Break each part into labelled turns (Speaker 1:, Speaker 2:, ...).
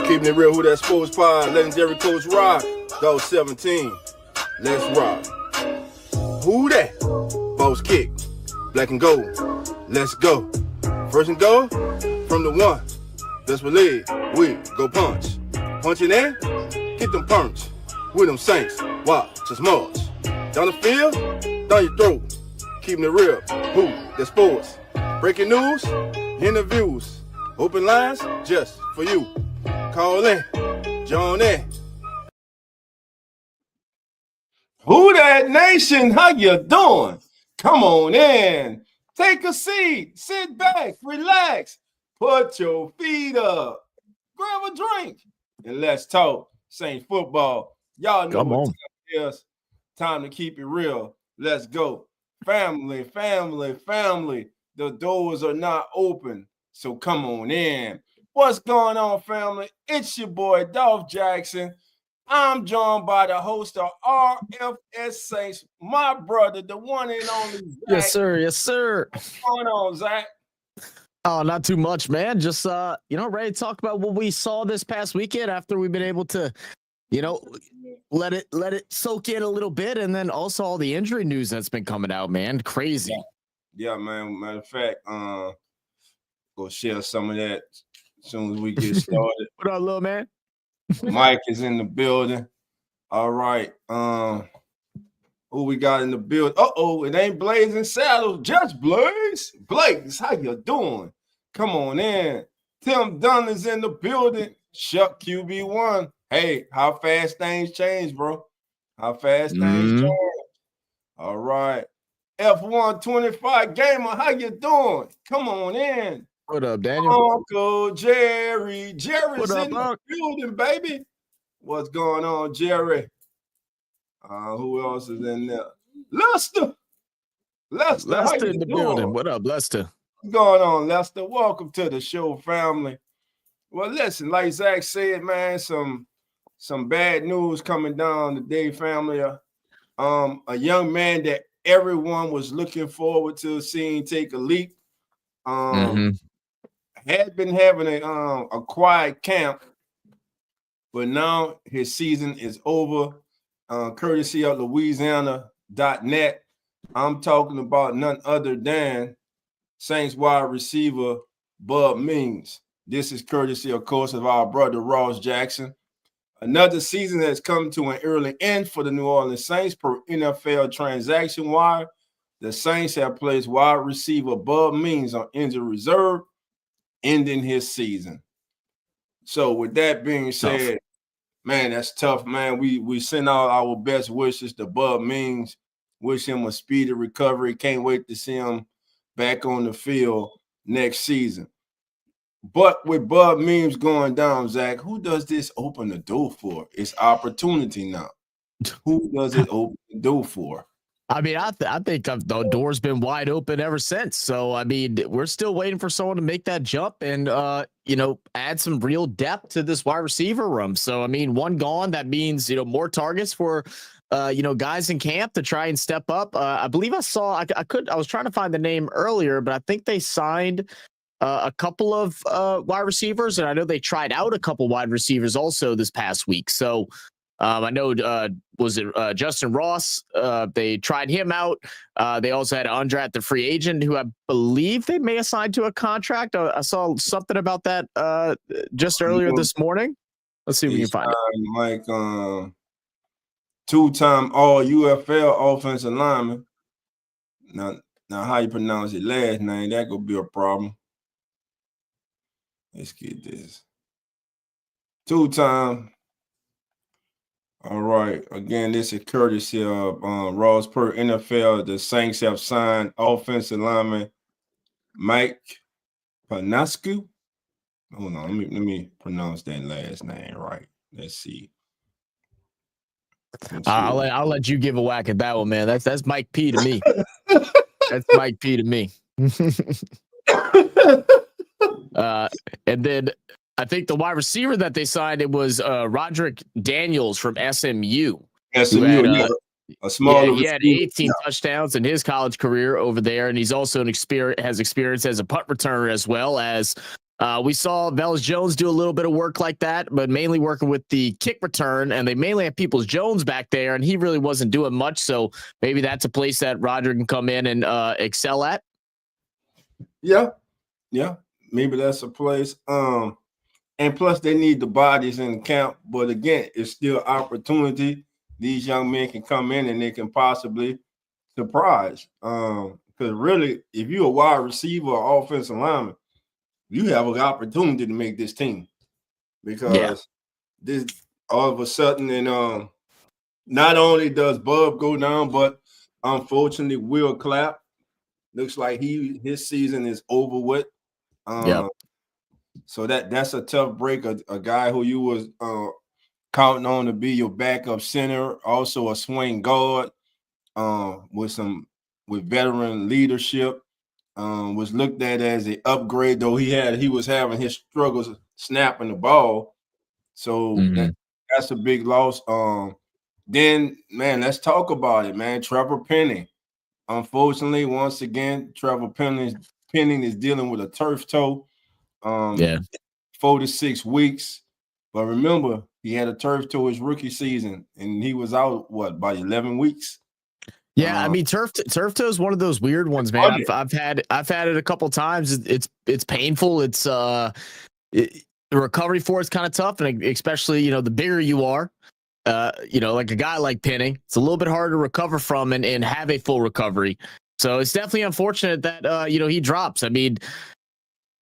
Speaker 1: Keeping it real, who that sports pod, legendary coach Rock, Dolph 17, let's rock. Who that? Boss kick, black and gold, let's go. First and goal, from the one, best believe, we go punch. Punching in, hit them punch, with them Saints, watch us march. Down the field, down your throat, keeping it real, who that sports. Breaking news, interviews, open lines, just for you. Call in, join in. Who that nation? How you doing? Come on in. Take a seat. Sit back. Relax. Put your feet up. Grab a drink. And let's talk Saints football. Y'all know what time it is. Time to keep it real. Let's go. Family, family, family. The doors are not open. So come on in. What's going on, family? It's your boy, Dolph Jackson. I'm joined by the host of RFS Saints, my brother, the one and only Zach.
Speaker 2: Yes, sir. Yes, sir.
Speaker 1: What's going on, Zach?
Speaker 2: Oh, not too much, man. Just, ready to talk about what we saw this past weekend after we've been able to, let it soak in a little bit. And then also all the injury news that's been coming out, man. Crazy.
Speaker 1: Yeah, man. Matter of fact, go share some of that as soon as we get started.
Speaker 2: What up, little man?
Speaker 1: Mike is in the building. All right. Who we got in the building? Uh-oh, it ain't Blazing Saddles, just Blaze. Blaze, how you doing? Come on in. Tim Dunn is in the building. Shuck QB1. Hey, how fast things change, bro. How fast things change. All right. F125 Gamer, how you doing? Come on in.
Speaker 2: What up, Daniel?
Speaker 1: Uncle Jerry. Jerry's in the building, baby. What's going on, Jerry? Who else is in there? Lester.
Speaker 2: Lester in the building. What up, Lester?
Speaker 1: What's going on, Lester? Welcome to the show, family. Well, listen, like Zach said, man, some bad news coming down today, family. A young man that everyone was looking forward to seeing take a leap. Had been having a quiet camp, but now his season is over. Courtesy of Louisiana.net. I'm talking about none other than Saints wide receiver Bub Means. This is courtesy, of course, of our brother Ross Jackson. Another season has come to an early end for the New Orleans Saints per NFL Transaction Wire. The Saints have placed wide receiver Bub Means on injury reserve, ending his season. So with that being said, man, that's tough, man. We send out our best wishes to Bub Means. Wish him a speedy recovery. Can't wait to see him back on the field next season. But with Bub Means going down, Zach, who does this open the door for? It's opportunity now. Who does it open the door for?
Speaker 2: I mean, I think the door's been wide open ever since. So, I mean, we're still waiting for someone to make that jump and, add some real depth to this wide receiver room. So, I mean, one gone, that means, more targets for, guys in camp to try and step up. I believe I saw, I was trying to find the name earlier, but I think they signed a couple of wide receivers. And I know they tried out a couple wide receivers also this past week. So, I know, was it Justin Ross? They tried him out. They also had an undrafted free agent who I believe they may have signed to a contract. I saw something about that just earlier this morning. Let's see if we can find it.
Speaker 1: Mike, two-time All-UFL offensive lineman. Now, how you pronounce your last name, that could be a problem. Let's get this. Two-time. All right. Again, this is courtesy of Ross per NFL. The Saints have signed offensive lineman Mike Panascu. Hold on, let me pronounce that last name right. Let's see.
Speaker 2: I'll let you give a whack at that one, man. That's Mike P to me. That's Mike P to me. And then I think the wide receiver that they signed, it was Roderick Daniels from SMU.
Speaker 1: SMU, a
Speaker 2: Yeah,
Speaker 1: smaller
Speaker 2: he had
Speaker 1: receiver.
Speaker 2: 18 touchdowns in his college career over there, and he's also has experience as a punt returner as well as we saw Velus Jones do a little bit of work like that, but mainly working with the kick return, and they mainly have Peoples Jones back there, and he really wasn't doing much. So maybe that's a place that Roger can come in and excel at.
Speaker 1: Yeah, maybe that's a place. And plus they need the bodies in the camp. But again, it's still opportunity. These young men can come in and they can possibly surprise. Because really, if you're a wide receiver or offensive lineman, you have an opportunity to make this team. Because this all of a sudden, and not only does Bub go down, but unfortunately, Will Clapp looks like his season is over with. So that's a tough break. A guy who you was counting on to be your backup center, also a swing guard, with veteran leadership, was looked at as an upgrade. Though he was having his struggles snapping the ball, so that's a big loss. Then man, let's talk about it, man. Trevor Penning. Unfortunately, once again, Trevor Penning is dealing with a turf toe. 4 to 6 weeks. But remember, he had a turf toe his rookie season, and he was out by 11 weeks.
Speaker 2: Yeah, I mean turf toe is one of those weird ones, man. I've had it a couple times. It's painful. It's the recovery for it's kind of tough, and especially the bigger you are, like a guy like Penning, it's a little bit harder to recover from and have a full recovery. So it's definitely unfortunate that he drops. I mean,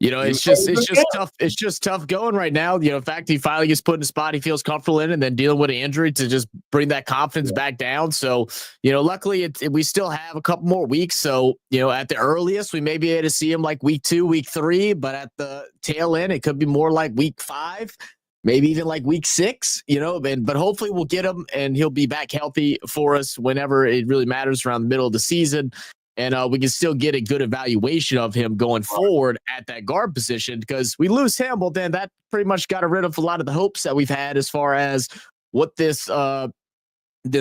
Speaker 2: it's just tough. It's just tough going right now. In fact, he finally gets put in a spot he feels comfortable in, and then dealing with an injury to just bring that confidence back down. So, luckily we still have a couple more weeks. So, at the earliest, we may be able to see him like week 2, week 3, but at the tail end, it could be more like week 5, maybe even like week 6. But hopefully we'll get him and he'll be back healthy for us whenever it really matters around the middle of the season. And we can still get a good evaluation of him going forward at that guard position, because we lose him. Well, then that pretty much got rid of a lot of the hopes that we've had as far as what this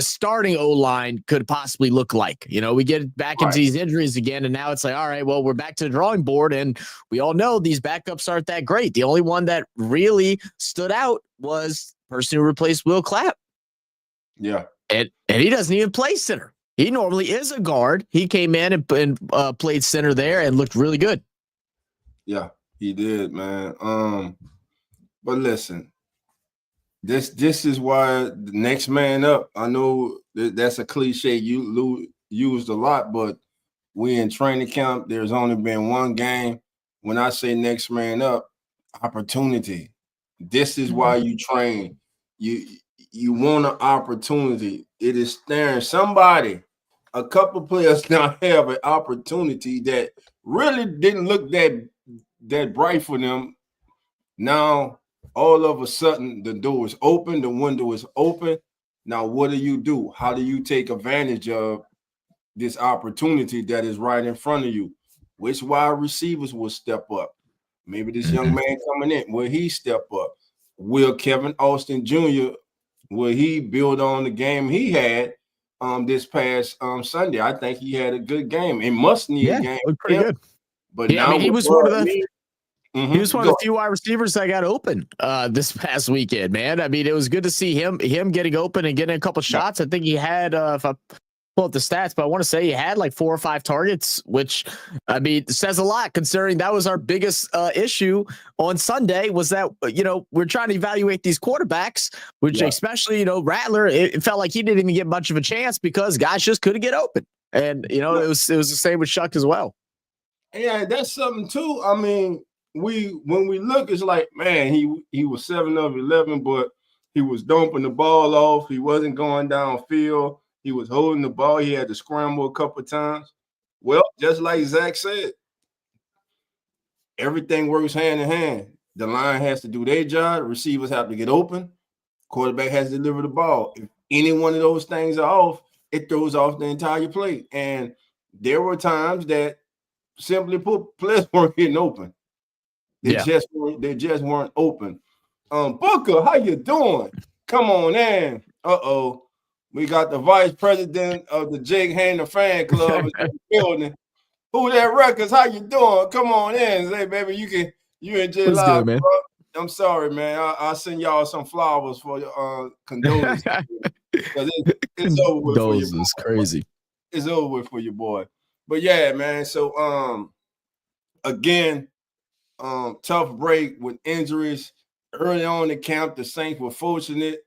Speaker 2: starting O-line could possibly look like. We get back into these injuries again, and now it's like, all right, well, we're back to the drawing board, and we all know these backups aren't that great. The only one that really stood out was the person who replaced Will Clapp.
Speaker 1: Yeah.
Speaker 2: And he doesn't even play center. He normally is a guard. He came in and played center there and looked really good.
Speaker 1: Yeah, he did, man. But listen, this is why the next man up. I know that's a cliche you used a lot, but we in training camp. There's only been one game. When I say next man up, opportunity. This is why you train. You want an opportunity. It is staring somebody. A couple players now have an opportunity that really didn't look that bright for them. Now, all of a sudden, the door is open, the window is open. Now, what do? How do you take advantage of this opportunity that is right in front of you? Which wide receivers will step up? Maybe this young man coming in, will he step up? Will Kevin Austin Jr., will he build on the game he had this past Sunday? I think he had a good game. It must need a game.
Speaker 2: Looked pretty good.
Speaker 1: But
Speaker 2: yeah,
Speaker 1: now
Speaker 2: I mean, he was one of the few wide receivers that got open this past weekend, man. I mean, it was good to see him getting open and getting a couple shots. I think he had, if I pull up the stats, but I want to say he had like 4 or 5 targets, which, I mean, says a lot considering that was our biggest issue on Sunday, was that, we're trying to evaluate these quarterbacks, which especially, Rattler, it felt like he didn't even get much of a chance because guys just couldn't get open. And, it was the same with Shuck as well.
Speaker 1: Yeah, that's something too. I mean, when we look, it's like, man, he was 7 of 11, but he was dumping the ball off. He wasn't going downfield. He was holding the ball. He had to scramble a couple of times. Well, just like Zach said, everything works hand in hand. The line has to do their job. Receivers have to get open. Quarterback has to deliver the ball. If any one of those things are off, it throws off the entire play. And there were times that, simply put, players weren't getting open. They just weren't open. Booker, how you doing? Come on in. We got the vice president of the Jake Haner fan club in the building. Who that Records? How you doing? Come on in. Say, baby, you in J
Speaker 2: What's
Speaker 1: Live,
Speaker 2: good, man?
Speaker 1: bro. I'm sorry, man. I'll send y'all some flowers for your condolences. It's over with for you.
Speaker 2: Those is crazy.
Speaker 1: It's over with for your boy. But yeah, man. So again, tough break with injuries. Early on in camp, the Saints were fortunate.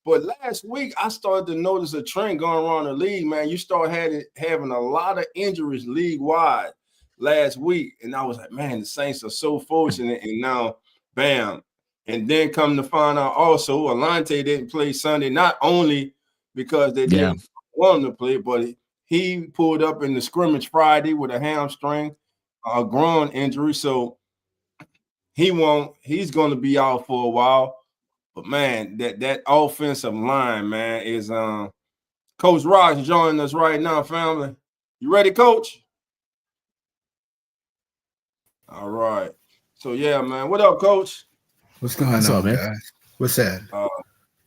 Speaker 1: But last week, I started to notice a trend going around the league, man. You start having a lot of injuries league-wide last week. And I was like, man, the Saints are so fortunate. And now, bam. And then come to find out also, Alante didn't play Sunday, not only because they didn't want him to play, but he pulled up in the scrimmage Friday with a hamstring, a groin injury. So he's going to be out for a while. But man, that offensive line, man, is Coach Ross joining us right now, family. You ready, Coach? All right. So yeah, man. What up, Coach?
Speaker 3: What's going on, man? Guys? What's that?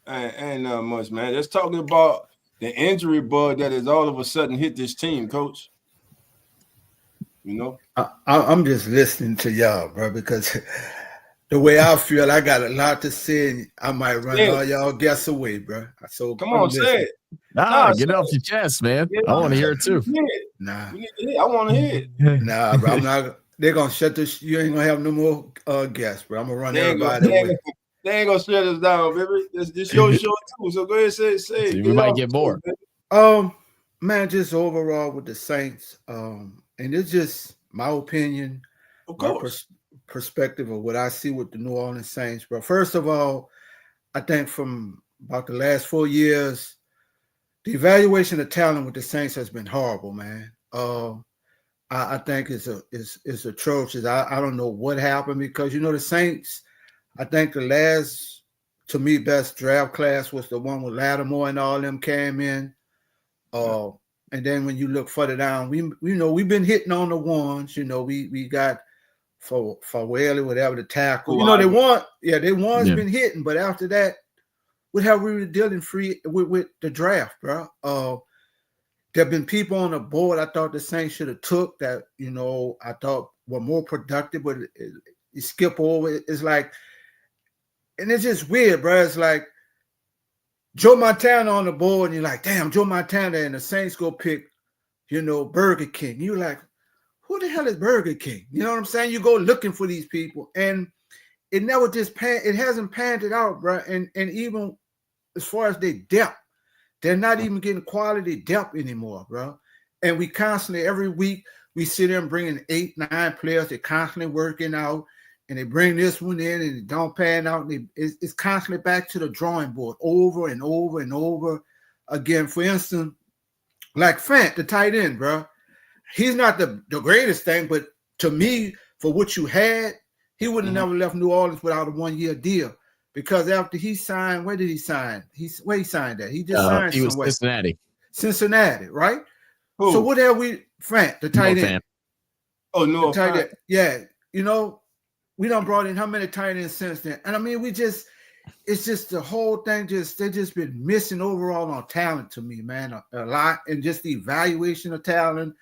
Speaker 1: Ain't not much, man. Just talking about the injury bug that has all of a sudden hit this team, Coach. You know?
Speaker 3: I'm just listening to y'all, bro, because the way I feel, I got a lot to say, and I might run all y'all guests away, bro. So
Speaker 1: come on, say it.
Speaker 2: Get it off your chest, man. I want to hear it too.
Speaker 3: Nah,
Speaker 1: I want to hear it.
Speaker 3: Nah, bro, I'm not. They're gonna shut this. You ain't gonna have no more guests, bro. I'm gonna run everybody away.
Speaker 1: They ain't gonna shut us down, baby. This your show too. So go ahead, say.
Speaker 2: We might get more.
Speaker 3: Man, just overall with the Saints, and it's just my opinion, my perspective of what I see with the New Orleans Saints, bro. First of all, I think from about the last 4 years, the evaluation of talent with the Saints has been horrible, man. I think it's atrocious. I don't know what happened because, you know, the Saints, I think the last, to me, best draft class was the one with Lattimore and all them came in. And then when you look further down, we've been hitting on the ones. You know, we got for Whaley, whatever, the tackle. You know, they one's been hitting, but after that, what have we been dealing with the draft, bro? There have been people on the board I thought the Saints should have took that, you know, I thought were more productive, but you skip over it. It's like, and it's just weird, bro. It's like Joe Montana on the board, and you're like, damn, Joe Montana, and the Saints go pick, you know, Burger King. You're like, who the hell is Burger King? You know what I'm saying? You go looking for these people, and it never just it hasn't panned it out, bro. And even as far as their depth, they're not even getting quality depth anymore, bro. And we constantly, every week, we sit there and bringing 8, 9 players. They're constantly working out, and they bring this one in, and it don't pan out. And it's constantly back to the drawing board over and over and over again. For instance, like Fant, the tight end, bro. He's not the greatest thing, but to me, for what you had, he would have never left New Orleans without a 1-year deal. Because after he signed, where did he sign? Where he signed at? He just signed
Speaker 2: he was
Speaker 3: somewhere. Cincinnati, right?
Speaker 1: Who?
Speaker 3: So what have we, Fant, the tight end?
Speaker 1: Oh, no.
Speaker 3: The tight end. Yeah. You know, we done brought in how many tight ends since then? And I mean, it's just the whole thing, they just been missing overall on talent to me, man, a lot. And just the evaluation of talent,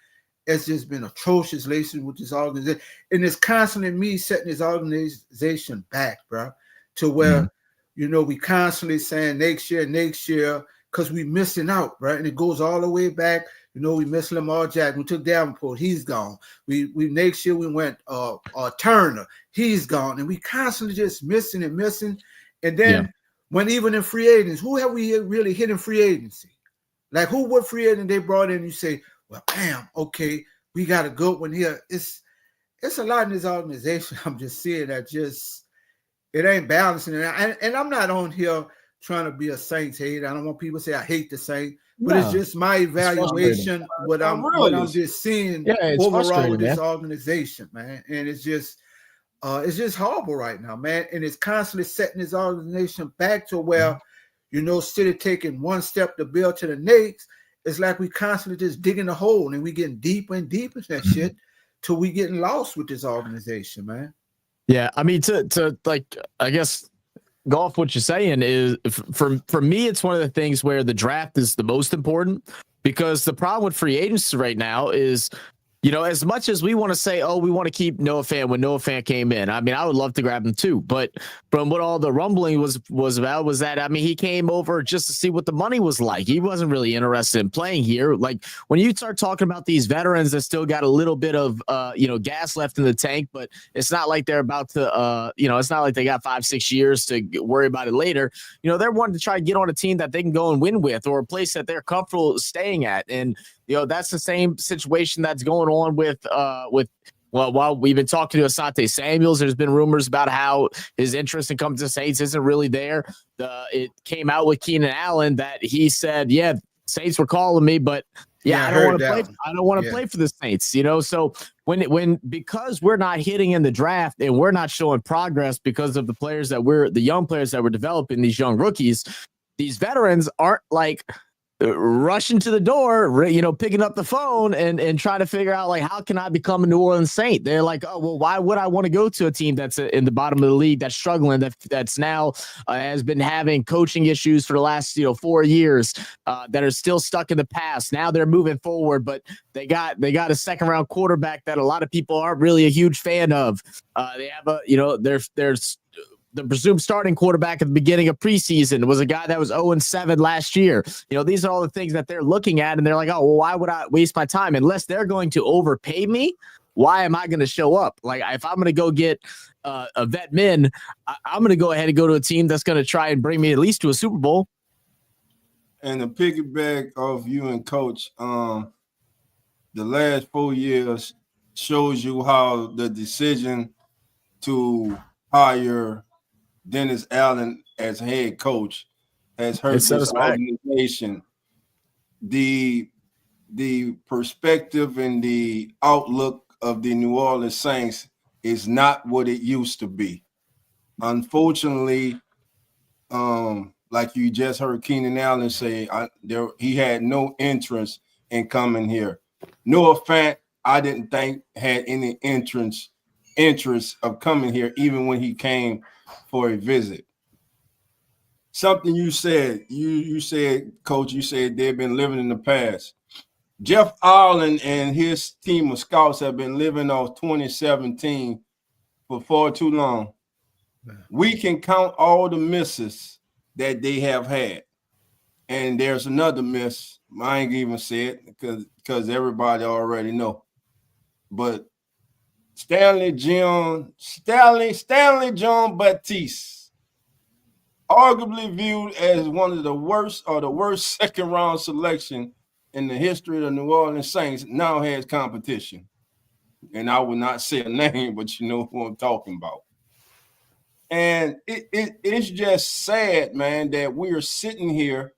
Speaker 3: it's just been atrocious lately with this organization. And it's constantly me setting this organization back, bro, to where, you know, we constantly saying next year, because we missing out, right? And it goes all the way back. You know, we missed Lamar Jackson. We took Davenport. He's gone. We next year we went Turner. He's gone. And we constantly just missing. And then when even in free agents, who have we really hit in free agency? Like what free agent they brought in? You say, well, bam, okay, we got a good one here. It's a lot in this organization. I'm just seeing that it ain't balancing. And I'm not on here trying to be a Saints hater. I don't want people to say I hate the Saints, but it's just my evaluation, what I'm just seeing overall with this organization, man. And it's just horrible right now, man. And it's constantly setting this organization back to where, you know, instead of taking one step to build to the next, it's like we constantly just digging a hole and we getting deeper and deeper into that shit till we getting lost with this organization, man.
Speaker 2: Yeah, I mean, to like, I guess Golf, what you're saying is for me, it's one of the things where the draft is the most important, because the problem with free agency right now is, as much as we want to say, oh, we want to keep Noah Fant when Noah Fant came in. I mean, I would love to grab him too. But from what all the rumbling was about was that, I mean, he came over just to see what the money was like. He wasn't really interested in playing here. Like, when you start talking about these veterans that still got a little bit of, gas left in the tank, but it's not like they're about to, it's not like they got 5-6 years to worry about it later. They're wanting to try to get on a team that they can go and win with, or a place that they're comfortable staying at. And that's the same situation that's going on with while we've been talking to Asante Samuels, there's been rumors about how his interest in coming to the Saints isn't really there. It came out with Keenan Allen that he said, yeah, Saints were calling me, but I don't want to play. I don't want to play for the Saints, So because we're not hitting in the draft and we're not showing progress because of the young players that we're developing, these young rookies, these veterans aren't like rushing to the door, picking up the phone and trying to figure out, like, how can I become a New Orleans Saint? They're like, oh, well, why would I want to go to a team that's in the bottom of the league, that's struggling, that's now has been having coaching issues for the last 4 years, that are still stuck in the past. Now they're moving forward, but they got a second round quarterback that a lot of people aren't really a huge fan of. They have there's the presumed starting quarterback at the beginning of preseason was a guy that was 0-7 last year. These are all the things that they're looking at, and they're like, oh, well, why would I waste my time? Unless they're going to overpay me, why am I going to show up? Like, if I'm going to go get a vet min, I'm going to go ahead and go to a team that's going to try and bring me at least to a Super Bowl.
Speaker 1: And the piggyback of you and Coach, the last 4 years shows you how the decision to hire Dennis Allen as head coach has hurt this organization. The perspective and the outlook of the New Orleans Saints is not what it used to be. Unfortunately, like you just heard Keenan Allen say, he had no interest in coming here. Noah Fant, I didn't think had any interest of coming here, even when he came for a visit. Something you said, you said, Coach, you said they've been living in the past. Jeff Ireland and his team of scouts have been living off 2017 for far too long. We can count all the misses that they have had. And there's another miss. I ain't even say it because everybody already know. But Stanley John Baptiste, arguably viewed as one of the worst second round selection in the history of the New Orleans Saints, now has competition. And I will not say a name, but you know who I'm talking about. And it's just sad, man, that we are sitting here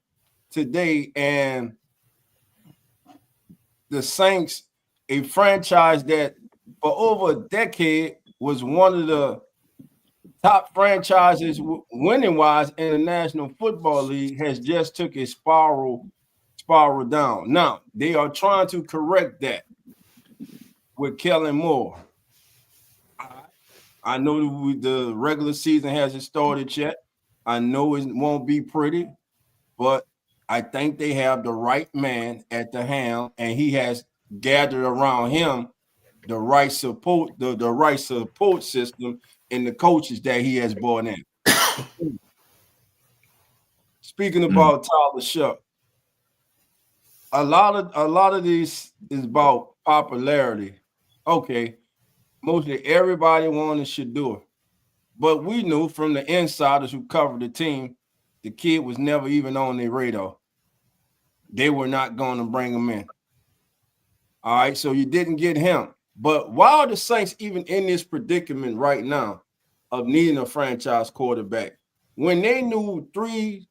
Speaker 1: today and the Saints, a franchise that for over a decade was one of the top franchises winning-wise in the National Football League, has just took a spiral down. Now, they are trying to correct that with Kellen Moore. I know the regular season hasn't started yet. I know it won't be pretty, but I think they have the right man at the helm, and he has gathered around him the right support, the right support system, and the coaches that he has brought in. Speaking about Tyler Shuck, a lot of this is about popularity. Okay, mostly everybody wanted Shedeur, but we knew from the insiders who covered the team, the kid was never even on their radar. They were not going to bring him in. All right, so you didn't get him. But why are the Saints even in this predicament right now of needing a franchise quarterback when they knew three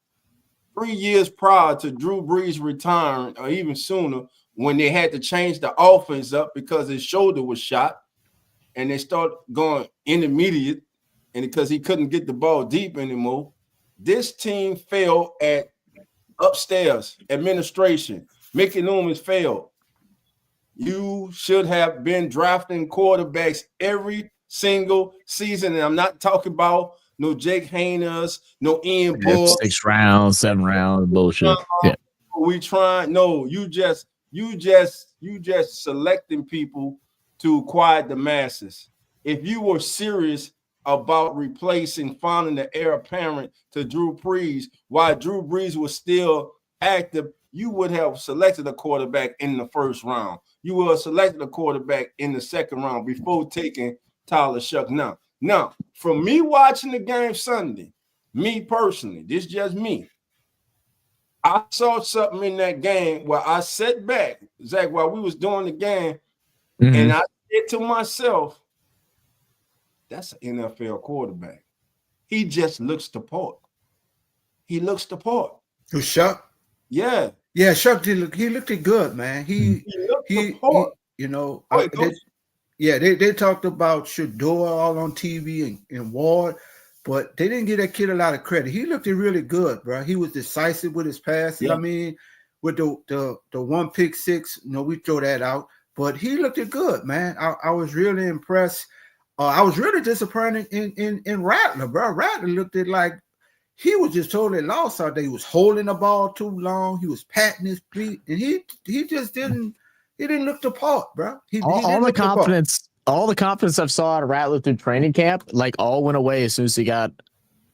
Speaker 1: years prior to Drew Brees retiring, or even sooner, when they had to change the offense up because his shoulder was shot and they started going intermediate, and because he couldn't get the ball deep anymore, this team failed at upstairs administration. Mickey Loomis failed. You should have been drafting quarterbacks every single season. And I'm not talking about no Jake Haynes, no Ian Bull.
Speaker 2: 6 rounds, 7 rounds, bullshit. Yeah.
Speaker 1: We trying. No, you just selecting people to quiet the masses. If you were serious about finding the heir apparent to Drew Brees, while Drew Brees was still active, you would have selected a quarterback in the first round. You would have selected a quarterback in the second round before taking Tyler Shuck. Now, from me watching the game Sunday, me personally, this is just me, I saw something in that game where I sat back, Zach, while we was doing the game, and I said to myself, that's an NFL quarterback. He just looks the part. He looks the part.
Speaker 3: Who, Shuck?
Speaker 1: Yeah.
Speaker 3: Yeah, Shuck did look. He looked good, man. He you know, they talked about Shador all on TV and Ward, but they didn't give that kid a lot of credit. He looked really good, bro. He was decisive with his passes. Yeah. I mean, with the one pick six, you know, we throw that out, but he looked good, man. I was really impressed. I was really disappointed in Rattler, bro. Rattler looked like he was just totally lost out there. He was holding the ball too long. He was patting his feet, and he just didn't look the part, bro.
Speaker 2: All the confidence I've saw out of Rattler through training camp, like all went away as soon as he got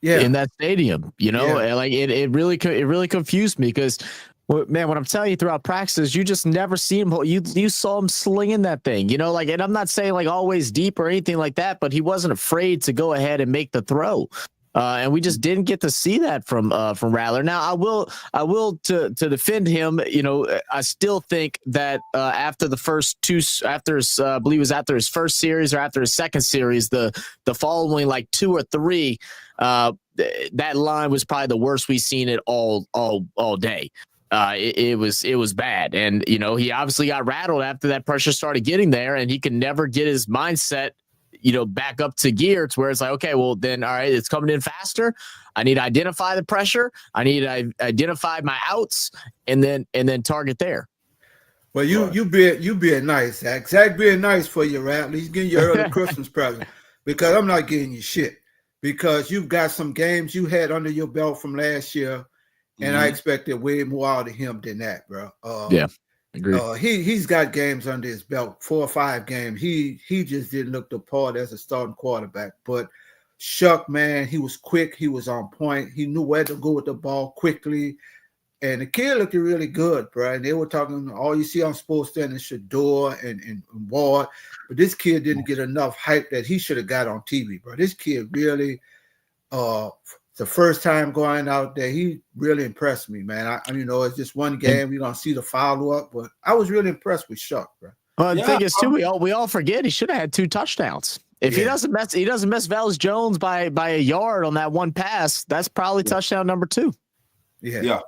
Speaker 2: in that stadium. You know, and like it really confused me because, man, what I'm telling you throughout practices, you just never see him. You saw him slinging that thing, you know, like, and I'm not saying like always deep or anything like that, but he wasn't afraid to go ahead and make the throw. And we just didn't get to see that from Rattler. Now, I will to defend him. You know, I still think that after the first two, after his, I believe it was after his first series or after his second series, the following like 2 or 3, that line was probably the worst we've seen it all day. It was bad, and you know, he obviously got rattled after that pressure started getting there, and he could never get his mindset, you know, back up to gear to where it's like, okay, well then, all right, it's coming in faster. I need to identify the pressure. I need to identify my outs and then target there.
Speaker 3: Well, you being nice, Zach. Zach being nice for you, Rattler. He's getting you early Christmas present because I'm not getting you shit because you've got some games you had under your belt from last year, and I expected way more out of him than that, bro.
Speaker 2: Yeah. Agreed.
Speaker 3: He's got games under his belt, 4 or 5 games. He just didn't look the part as a starting quarterback. But Shuck, man, he was quick. He was on point. He knew where to go with the ball quickly. And the kid looked really good, bro. And they were talking, all you see on SportsCenter is Shador and Ward. But this kid didn't get enough hype that he should have got on TV, bro. This kid really, the first time going out there, he really impressed me, man. I you know, it's just one game. We don't see the follow-up, but I was really impressed with Shuck, bro.
Speaker 2: Well, the thing is, too, we all forget he should have had 2 touchdowns. If he doesn't miss Velus Jones by a yard on that one pass, that's probably touchdown number 2.
Speaker 1: Earlier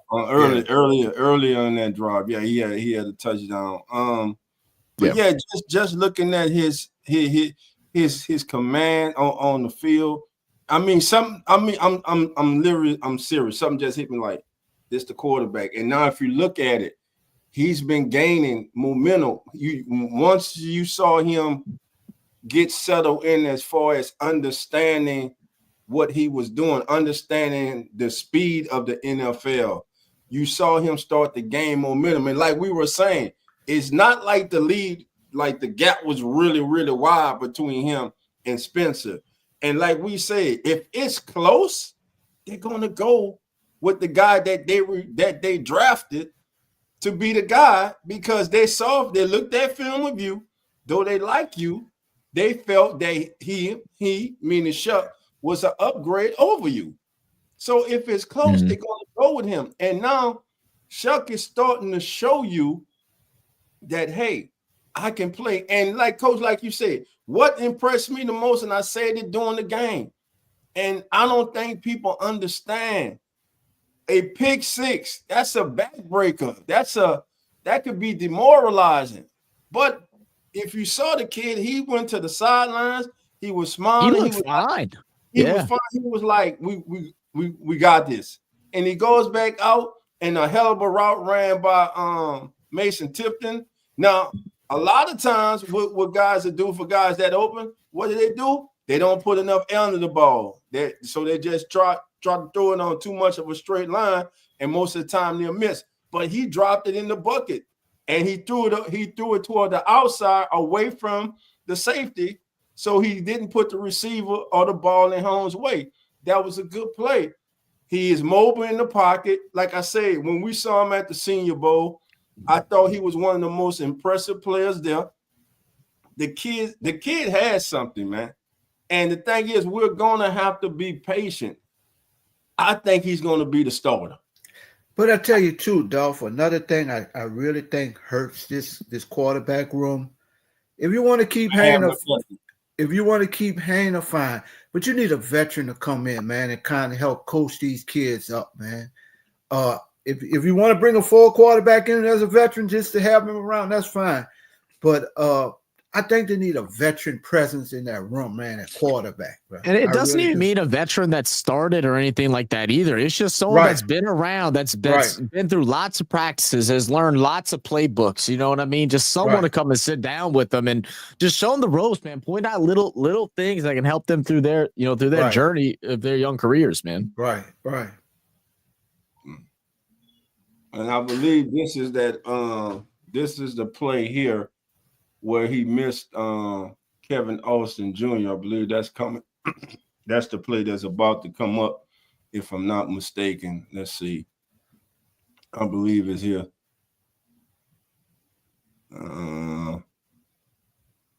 Speaker 1: in that drive, he had a touchdown. But just looking at his command on the field. I'm serious. Something just hit me like this, the quarterback. And now if you look at it, he's been gaining momentum. Once you saw him get settled in as far as understanding what he was doing, understanding the speed of the NFL, you saw him start to gain momentum. And like we were saying, it's not like the lead, like the gap was really, really wide between him and Spencer. And like we said, if it's close, they're gonna go with the guy that they drafted to be the guy because they looked at film of you, though they like you, they felt that he meaning Shuck was an upgrade over you. So if it's close, they're gonna go with him. And now Shuck is starting to show you that, hey, I can play. And like Coach, like you said, what impressed me the most, and I said it during the game, and I don't think people understand, a pick 6, that's a backbreaker. That could be demoralizing. But if you saw the kid, he went to the sidelines, he was smiling.
Speaker 2: He looked fine.
Speaker 1: He was fine. He was like, we got this. And he goes back out, and a hell of a route ran by Mason Tipton. Now, a lot of times what guys that do for guys that open, what do? They don't put enough air under the ball. So they just try to throw it on too much of a straight line, and most of the time they'll miss. But he dropped it in the bucket, and he threw it toward the outside, away from the safety, so he didn't put the receiver or the ball in harm's way. That was a good play. He is mobile in the pocket. Like I say, when we saw him at the Senior Bowl, I thought he was one of the most impressive players there. The kid has something, man. And the thing is, we're going to have to be patient. I think he's going to be the starter.
Speaker 3: But I tell you too, Dolph, another thing I really think hurts this quarterback room. If you want to keep Hayner, fine. But you need a veteran to come in, man, and kind of help coach these kids up, man. If you want to bring a full quarterback in as a veteran just to have him around, that's fine. But I think they need a veteran presence in that room, man, at quarterback. Bro.
Speaker 2: And it doesn't even mean a veteran that started or anything like that either. It's just someone that's been around, that's been through lots of practices, has learned lots of playbooks. You know what I mean? Just someone to come and sit down with them and just show them the ropes, man. Point out little things that can help them through their journey of their young careers, man.
Speaker 3: Right.
Speaker 1: And I believe this is the play here where he missed Kevin Austin Jr. I believe that's coming. That's the play that's about to come up, if I'm not mistaken. Let's see. I believe it's here. 3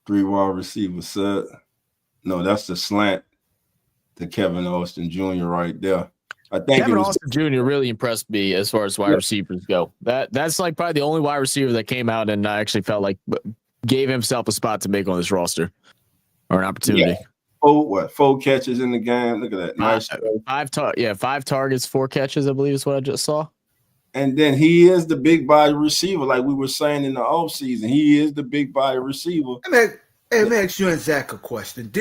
Speaker 1: wide receiver set. No, that's the slant to Kevin Austin Jr. right there. I think
Speaker 2: Kevin Austin Jr. really impressed me as far as wide receivers go. That's like probably the only wide receiver that came out and I actually felt like gave himself a spot to make on this roster or an opportunity.
Speaker 1: Yeah. 4 catches in the game. Look at that. Nice.
Speaker 2: 5 targets, 4 catches, I believe is what I just saw.
Speaker 1: And then he is the big body receiver, like we were saying in the offseason. He is the big body receiver.
Speaker 3: Let me ask you and Zach a question.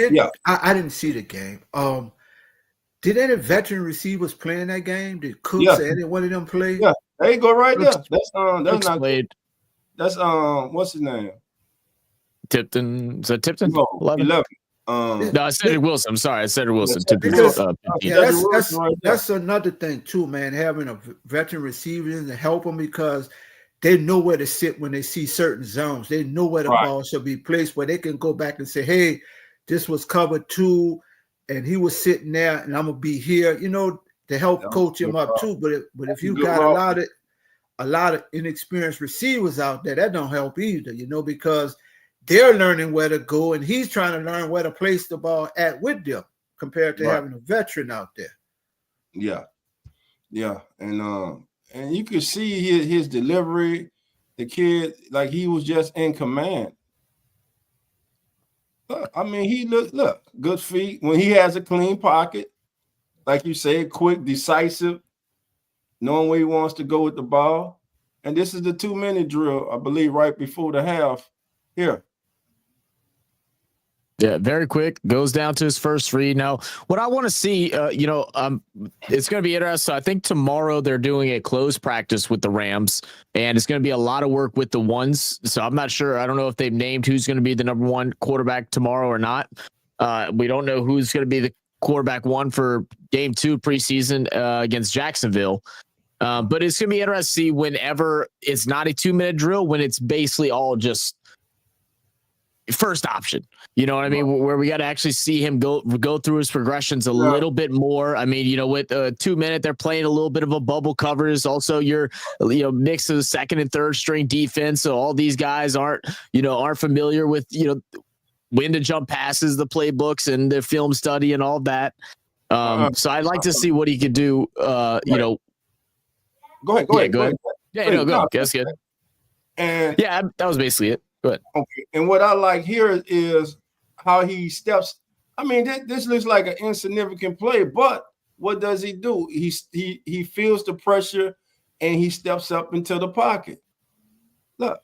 Speaker 3: I didn't see the game. Did any veteran receivers play in that game? Did Cooks or any one of them play?
Speaker 1: Yeah, there you go right there. That's not
Speaker 2: played.
Speaker 1: That's what's his name?
Speaker 2: Tipton. Is that Tipton?
Speaker 1: No, 11.
Speaker 2: No, I said Wilson. I'm sorry, I said Wilson.
Speaker 3: That's another thing too, man. Having a veteran receiver to help them because they know where to sit when they see certain zones. They know where the ball should be placed, where they can go back and say, "Hey, this was cover 2, and he was sitting there, and I'm gonna be here." You know, to help coach him up too. But if you got a lot of inexperienced receivers out there, that don't help either. You know, because they're learning where to go, and he's trying to learn where to place the ball at with them compared to having a veteran out there.
Speaker 1: Yeah, and you could see his delivery. The kid, like he was just in command. I mean, he look good feet when he has a clean pocket, like you said, quick, decisive, knowing where he wants to go with the ball. And this is the 2-minute drill, I believe, right before the half. Here.
Speaker 2: Yeah, very quick. Goes down to his first read. Now, what I want to see, it's going to be interesting. I think tomorrow they're doing a closed practice with the Rams, and it's going to be a lot of work with the ones. So I'm not sure. I don't know if they've named who's going to be the number 1 quarterback tomorrow or not. We don't know who's going to be the quarterback 1 for game 2 preseason against Jacksonville. But it's going to be interesting to see whenever it's not a 2-minute drill, when it's basically all just first option, you know what I mean? Where we got to actually see him go through his progressions a little bit more. I mean, with 2-minute, they're playing a little bit of a bubble covers. Also, you're mix of second and third string defense. So all these guys aren't familiar with when to jump passes, the playbooks, and the film study and all that. So I'd like to see what he could do. Go ahead. Yeah, go. That's good.
Speaker 1: And
Speaker 2: that was basically it. Go ahead.
Speaker 1: Okay. And what I like here is how he steps. I mean, this looks like an insignificant play, but what does he do? He feels the pressure and he steps up into the pocket. Look.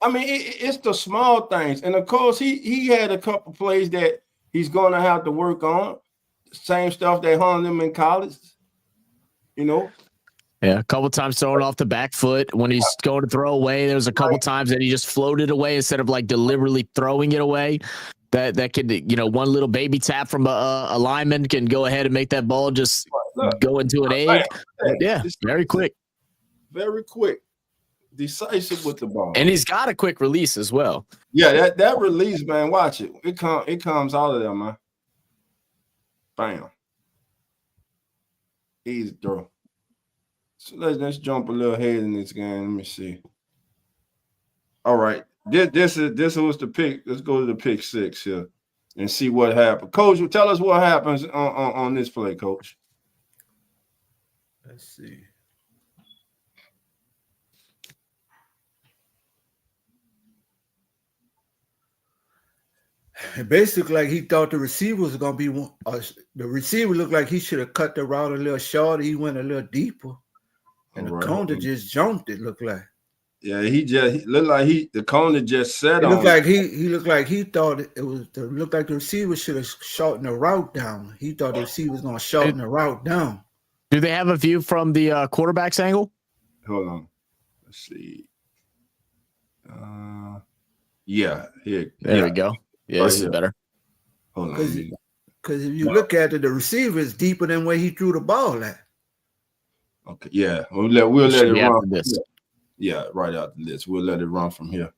Speaker 1: I mean, it's the small things. And of course, he had a couple plays that he's going to have to work on. Same stuff that harmed him in college,
Speaker 2: Yeah, a couple times throwing off the back foot when he's going to throw away. There was a couple times that he just floated away instead of like deliberately throwing it away. That could, one little baby tap from a lineman can go ahead and make that ball just go into an egg. Yeah, very quick.
Speaker 1: Very quick. Decisive with the ball.
Speaker 2: And he's got a quick release as well.
Speaker 1: Yeah, that release, man, watch it. It comes out of there, man. Bam. Easy throw. So let's jump a little ahead in this game. Let me see. All right. This was the pick. Let's go to the pick 6 here and see what happened. Coach, tell us what happens on this play, Coach.
Speaker 3: Let's see. Basically, like he thought the receiver was going to be the receiver looked like he should have cut the route a little shorter. He went a little deeper, and the corner just jumped. It looked like.
Speaker 1: Yeah, he looked like the corner just set on.
Speaker 3: It looked like he looked like he thought it looked like the receiver should have shortened the route down. He thought the receiver was going to shorten the route down.
Speaker 2: Do they have a view from the quarterback's angle?
Speaker 1: Hold on, let's see. Yeah, here.
Speaker 2: There we go. Yeah, this is better.
Speaker 1: Hold on.
Speaker 3: Because if you look at it, the receiver is deeper than where he threw the ball at.
Speaker 1: Okay, yeah. We'll let it run.
Speaker 2: This.
Speaker 1: Yeah, right out the list. We'll let it run from here.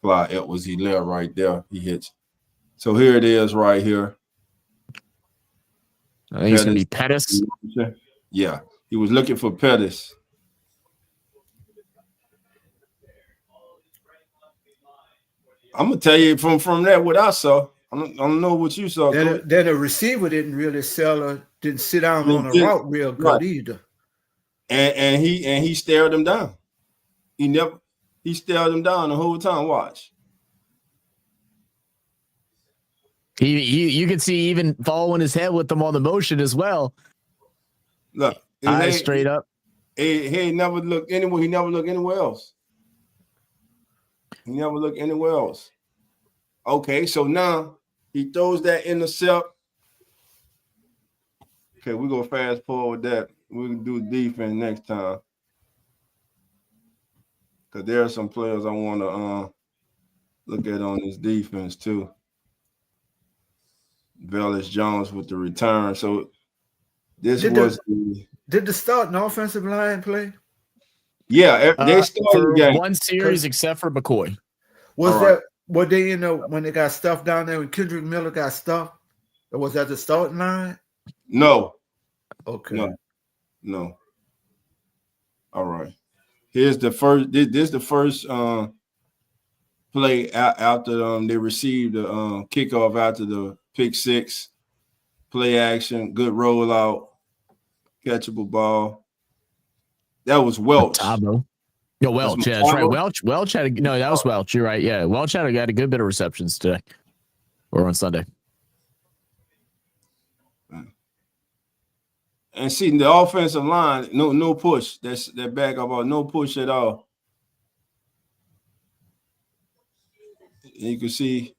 Speaker 1: Clyde Edwards-Helaire right there. He hits. So here it is right here.
Speaker 2: I think it's going to be Pettis.
Speaker 1: Yeah, he was looking for Pettis. I'm gonna tell you from that what I saw. I don't know what you saw.
Speaker 3: Then the receiver didn't really didn't sit down on the route real good either.
Speaker 1: And he stared him down. He stared him down the whole time. Watch.
Speaker 2: You can see even following his head with them on the motion as well.
Speaker 1: Look,
Speaker 2: eyes straight up.
Speaker 1: He never looked anywhere. He never looked anywhere else. He never looked anywhere else. Okay, so now he throws that intercept. Okay, we're gonna fast forward that. We'll do defense next time. Because there are some players I want to look at on this defense too. Velus Jones with the return. So this
Speaker 3: did the starting offensive line play?
Speaker 1: Yeah, they started
Speaker 2: for
Speaker 1: the game.
Speaker 2: One series except for McCoy.
Speaker 3: Were they when they got stuffed down there when Kendrick Miller got stuffed? Or was that the starting line?
Speaker 1: No.
Speaker 3: Okay.
Speaker 1: No. All right. Here's the first. This is the first play after they received the kickoff after the pick 6. Play action, good rollout, catchable ball. That was Welch.
Speaker 2: Tabo. No, Welch. Yeah, that's right. Welch had that was Welch. You're right. Yeah, Welch had a good bit of receptions today or on Sunday.
Speaker 1: And see the offensive line, no push. That's that back up, no push at all. You can see.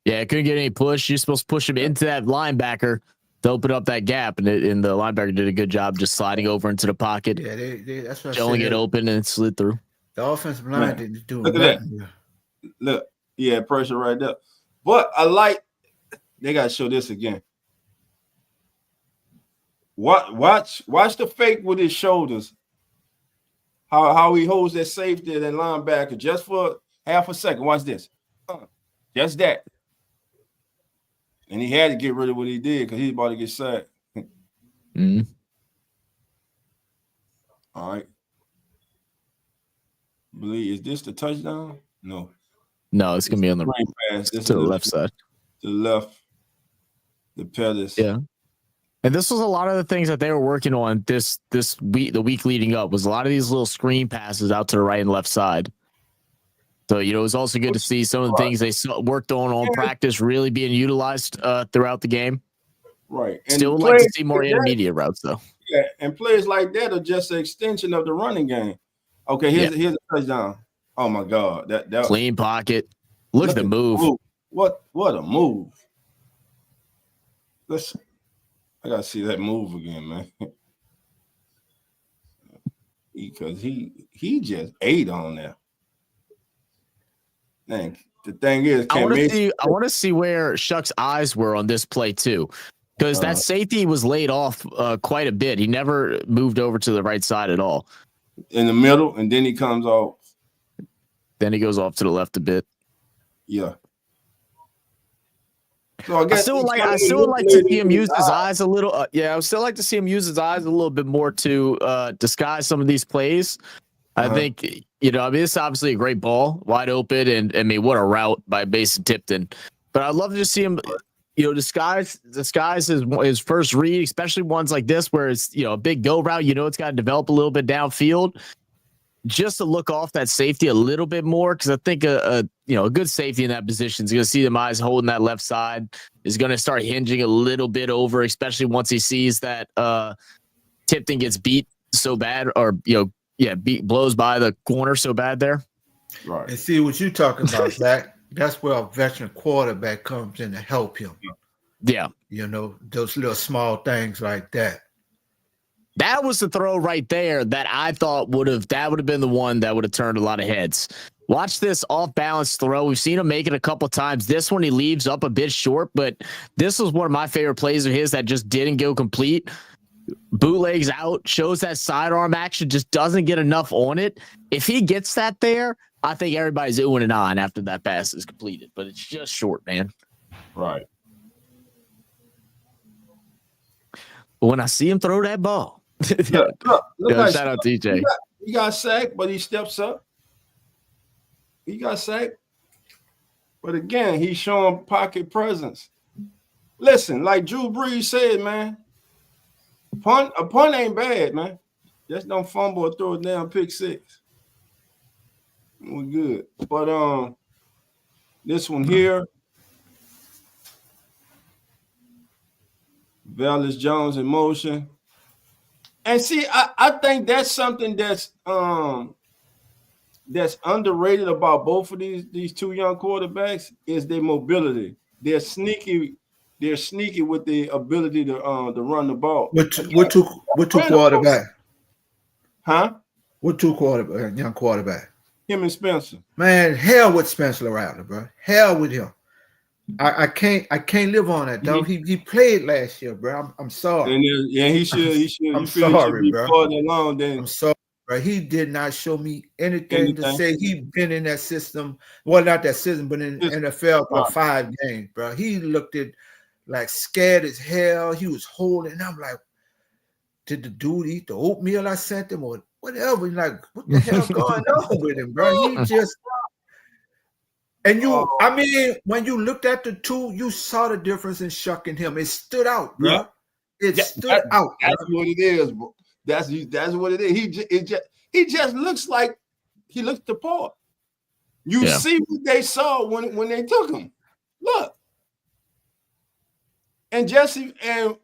Speaker 2: Yeah, couldn't get any push. You're supposed to push him into that linebacker to open up that gap, and the linebacker did a good job just sliding over into the pocket.
Speaker 3: Yeah, that's what
Speaker 2: showing it open and slid through.
Speaker 3: The offensive line didn't do
Speaker 1: Look at that. Look, yeah, pressure right there. But I like. They gotta show this again. Watch the fake with his shoulders. How he holds that safety and that linebacker just for half a second. Watch this. Just that. And he had to get rid of what he did because he's about to get sacked.
Speaker 2: Mm-hmm.
Speaker 1: All right. Is this the touchdown? No.
Speaker 2: No, it's gonna be on the
Speaker 1: pass.
Speaker 2: To the left side.
Speaker 1: To the left. The Pettis.
Speaker 2: Yeah. And this was a lot of the things that they were working on this week, the week leading up, was a lot of these little screen passes out to the right and left side. So, it was also good to see some of the things they worked on practice really being utilized throughout the game.
Speaker 1: Right. And
Speaker 2: still would like to see more intermediate routes, though.
Speaker 1: Yeah, and plays like that are just an extension of the running game. Okay, here's a touchdown. Oh, my God. That
Speaker 2: clean pocket. Look at the move.
Speaker 1: What a move. Listen. I gotta see that move again, man. Because he just ate on there. Dang. The thing is,
Speaker 2: I want to see where Shuck's eyes were on this play too, because that safety was laid off quite a bit. He never moved over to the right side at all.
Speaker 1: In the middle, and then he comes off.
Speaker 2: Then he goes off to the left a bit.
Speaker 1: Yeah. So I
Speaker 2: still would like to see him use his eyes a little. I would still like to see him use his eyes a little bit more to disguise some of these plays. I think, it's obviously a great ball, wide open, and I mean, what a route by Mason Tipton. But I'd love to just see him, disguise his first read, especially ones like this where it's, a big go route. It's got to develop a little bit downfield, just to look off that safety a little bit more, because I think a good safety in that position is going to see them eyes holding that left side, is going to start hinging a little bit over, especially once he sees that Tipton gets beat so bad, or blows by the corner so bad there.
Speaker 3: Right. And see what you're talking about, Zach. That's where a veteran quarterback comes in to help him.
Speaker 2: Yeah.
Speaker 3: Those little small things like that.
Speaker 2: That was the throw right there that I thought would have been the one that would have turned a lot of heads. Watch this off balance throw. We've seen him make it a couple times. This one he leaves up a bit short, but this was one of my favorite plays of his that just didn't go complete. Bootlegs out, shows that sidearm action, just doesn't get enough on it. If he gets that there, I think everybody's oohing and ahhing after that pass is completed, but it's just short, man.
Speaker 1: Right.
Speaker 2: But when I see him throw that ball,
Speaker 1: look like
Speaker 2: shout out TJ.
Speaker 1: He got sacked, but he steps up. He got sacked. But again, he's showing pocket presence. Listen, like Drew Brees said, man, a punt ain't bad, man. Just don't fumble or throw a damn pick six. We're good. But this one here, Velus Jones in motion. And see, I think that's something that's underrated about both of these two young quarterbacks is their mobility. They're sneaky with the ability to run the ball.
Speaker 3: What two quarterback?
Speaker 1: Huh?
Speaker 3: What two quarterback? Young quarterback?
Speaker 1: Him and Spencer.
Speaker 3: Man, hell with Spencer Rattler, bro. Hell with him. I can't live on that, dog. He played last year, bro. I'm sorry.
Speaker 1: And he should.
Speaker 3: I'm sorry, bro.
Speaker 1: I'm
Speaker 3: sorry, bro. He did not show me anything to say he been in that system. Well, not that system, but in NFL for 5 games, bro. He looked like scared as hell. He was holding. And I'm like, did the dude eat the oatmeal I sent him or whatever? Like, what the hell going on with him, bro? He just. And I mean, when you looked at the two, you saw the difference in Shuck and him. It stood out, bro.
Speaker 1: Yeah.
Speaker 3: Stood out.
Speaker 1: That's what it is, bro. That's what it is. He just looks like he looks the part. You see what they saw when they took him. Look. And Jesse, and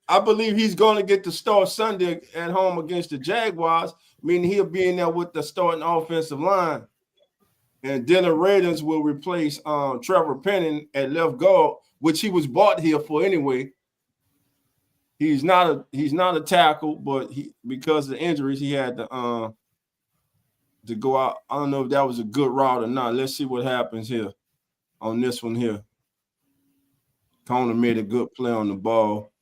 Speaker 1: I believe he's going to get the start Sunday at home against the Jaguars, meaning he'll be in there with the starting offensive line. And Dylan Radins will replace Trevor Penning at left guard, which he was bought here for anyway. He's not a tackle, but because of the injuries, he had to go out. I don't know if that was a good route or not. Let's see what happens here on this one here. Conner made a good play on the ball.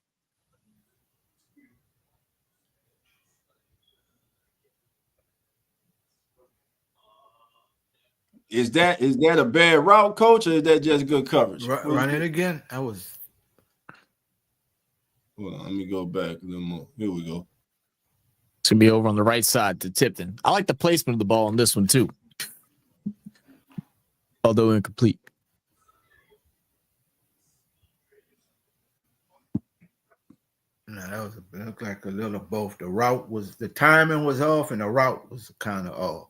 Speaker 1: Is that a bad route, coach, or is that just good coverage?
Speaker 3: Run it again. I was.
Speaker 1: Hold on, let me go back a little more. Here we go.
Speaker 2: It's gonna be over on the right side to Tipton. I like the placement of the ball on this one too, although incomplete.
Speaker 3: No, that looked like a little of both. The timing was off, and the route was kind of off.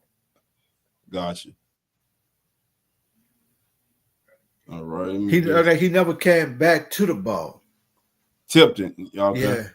Speaker 1: Gotcha. All right.
Speaker 3: He never came back to the ball.
Speaker 1: Tipton. Okay.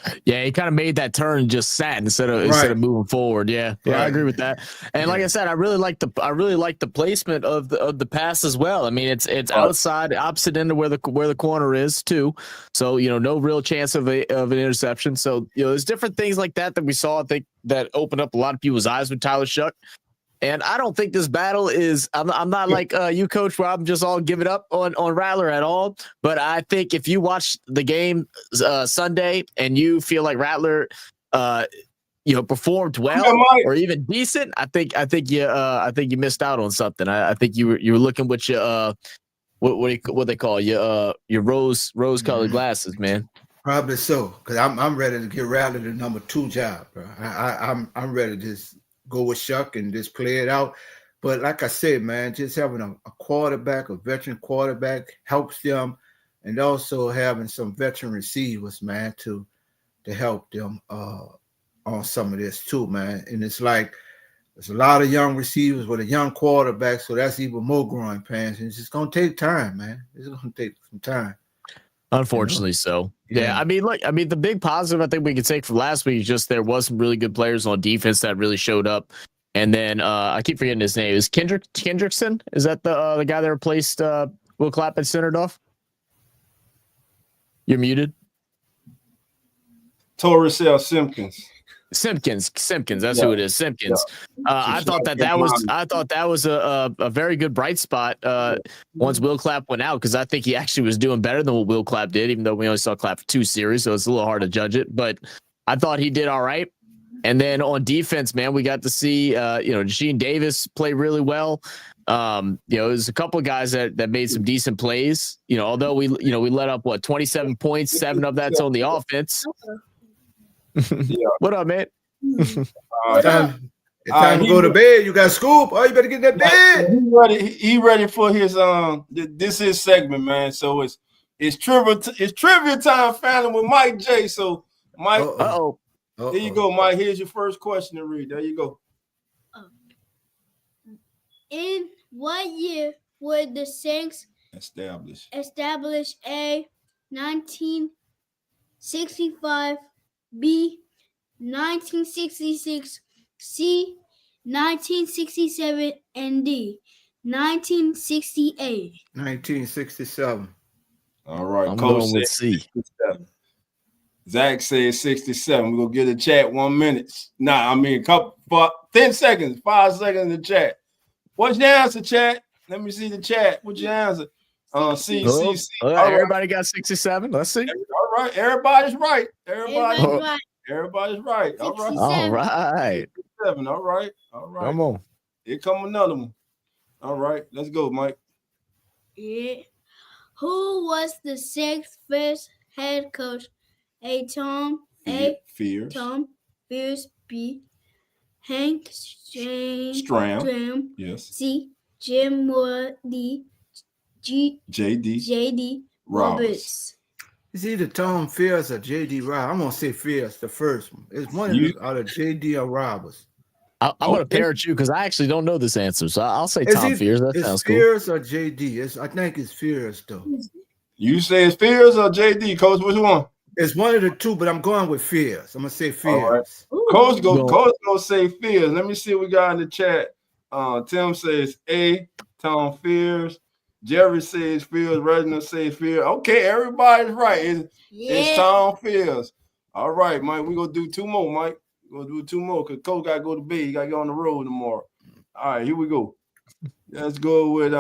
Speaker 3: Yeah.
Speaker 2: Yeah, he kind of made that turn and just sat instead of moving forward. Yeah, I agree with that. And like I said, I really like the placement of the pass as well. I mean, it's outside, opposite end of where the corner is too. So no real chance of an interception. So there's different things like that we saw. I think that opened up a lot of people's eyes with Tyler Shuck. And I don't think this battle is. I'm not like you, Coach, where I'm just all giving up on Rattler at all. But I think if you watch the game Sunday and you feel like Rattler, performed well or even decent, I think you missed out on something. I think you were looking with your what they call your rose colored glasses, man.
Speaker 3: Probably so, because I'm ready to get Rattler the number 2 job, bro. I'm ready to just go with Shuck and just play it out. But like I said, man, just having a quarterback, a veteran quarterback helps them, and also having some veteran receivers, man, to help them on some of this too, man. And it's like there's a lot of young receivers with a young quarterback, so that's even more growing pains. And it's just gonna take time, man. It's gonna take some time.
Speaker 2: Unfortunately, so. Yeah, I mean, the big positive I think we could take from last week is just there was some really good players on defense that really showed up. And then I keep forgetting his name. Is Kendrickson? Is that the guy that replaced Will Clapp at center, Dolph? You're muted.
Speaker 1: Torresell Simpkins.
Speaker 2: That's who it is. Simpkins. I thought that was a very good bright spot once Will Clapp went out, because I think he actually was doing better than what Will Clapp did, even though we only saw Clapp for 2 series, so it's a little hard to judge it. But I thought he did all right. And then on defense, man, we got to see Jasheem Davis play really well. There's a couple of guys that made some decent plays. Although we let up 27 points, 7 of that's on the offense. What up, man?
Speaker 3: It's time to go to bed. You got school. Oh, you better get in that bed.
Speaker 1: He ready for his this is segment, man. So it's trivia time, family, with Mike J. So Mike, here you go, Mike. Here's your first question to read. There you go.
Speaker 4: In what year would the Saints establish A, 1965, B, 1966, C, 1967, and D, 1968?
Speaker 3: 1967.
Speaker 1: All right,
Speaker 2: I'm
Speaker 1: Coach
Speaker 2: going with C.
Speaker 1: 67. Zach says 67. We're gonna give the chat 1 minute. 10 seconds, 5 seconds in the chat. What's your answer, chat? Let me see the chat. What's your answer? C.
Speaker 2: Everybody got 67. Let's see.
Speaker 1: All right, everybody's right. Everybody's right. All right.
Speaker 2: All right.
Speaker 1: 7. All right.
Speaker 2: Come on.
Speaker 1: Here come another one. All right, let's go, Mike.
Speaker 4: Yeah. Who was the Saints' first head coach? A. Tom
Speaker 1: Fears.
Speaker 4: Tom Fears. B. Hank
Speaker 1: Stram. Yes.
Speaker 4: C. Jim Moore. D. J.D. Roberts.
Speaker 3: It's either Tom Fears or J.D. Roberts. I'm gonna say Fears, the first one. It's one out of J.D. or Roberts.
Speaker 2: I'm gonna parrot you because I actually don't know this answer, so I'll say Tom Fears. That sounds cool.
Speaker 3: Fears or J.D. I think it's Fears though.
Speaker 1: You say it's Fears or J.D. Coach? Which one?
Speaker 3: It's one of the two, but I'm going with Fears. I'm gonna say Fears.
Speaker 1: All right. Coach gonna say Fears. Let me see what we got in the chat. Tim says A. Tom Fears. Jerry says Fears. Reginald says Fears. Okay, everybody's right. It's Tom Fears. All right, Mike. We're gonna do 2 more, Mike. We're gonna do 2 more because Coach gotta go to bed. He gotta get on the road tomorrow. All right, here we go. Let's go with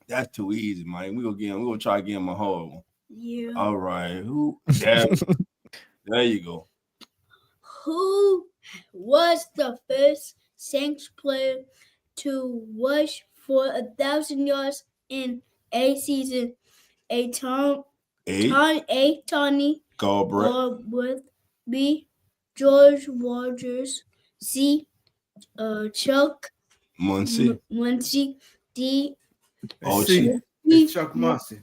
Speaker 1: that's too easy, Mike. We're gonna try to get him a hard one.
Speaker 4: Yeah.
Speaker 1: All right. There you go.
Speaker 4: Who was the first Saints player to rush for 1,000 yards in a season? A. Tony Galbraith. B. George Rogers. C. Chuck
Speaker 1: Muncie.
Speaker 4: D.
Speaker 3: It's Chuck Muncie.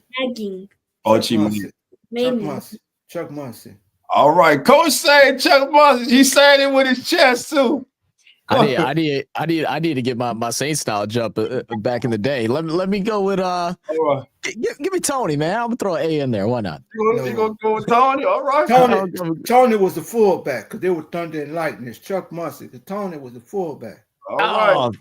Speaker 3: Chuck Muncie.
Speaker 1: All right, Coach saying Chuck Muncie. He saying it with his chest too.
Speaker 2: I need to get my Saints knowledge up back in the day. Let me go with
Speaker 1: All right.
Speaker 2: give me Tony, man. I'm gonna throw an A in there. Why not?
Speaker 1: You gonna go with Tony? All right.
Speaker 3: Tony was the fullback because they were Thunder and Lightning. It's Chuck Muncie. Tony was the fullback.
Speaker 1: All right.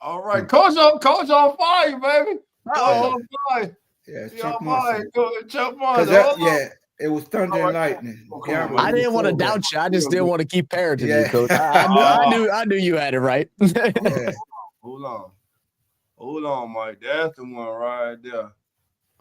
Speaker 1: All right. Coach on fire, baby.
Speaker 2: Oh,
Speaker 1: On fire.
Speaker 3: Yeah,
Speaker 1: Chuck
Speaker 3: Muncie.
Speaker 1: Chuck Muncie.
Speaker 3: Yeah, it was Thunder and Lightning.
Speaker 1: Yeah,
Speaker 2: I didn't want to doubt you. I just didn't want to keep parenting you, Coach. I knew you had it right.
Speaker 3: Yeah.
Speaker 1: Hold on, Mike. That's the one right there.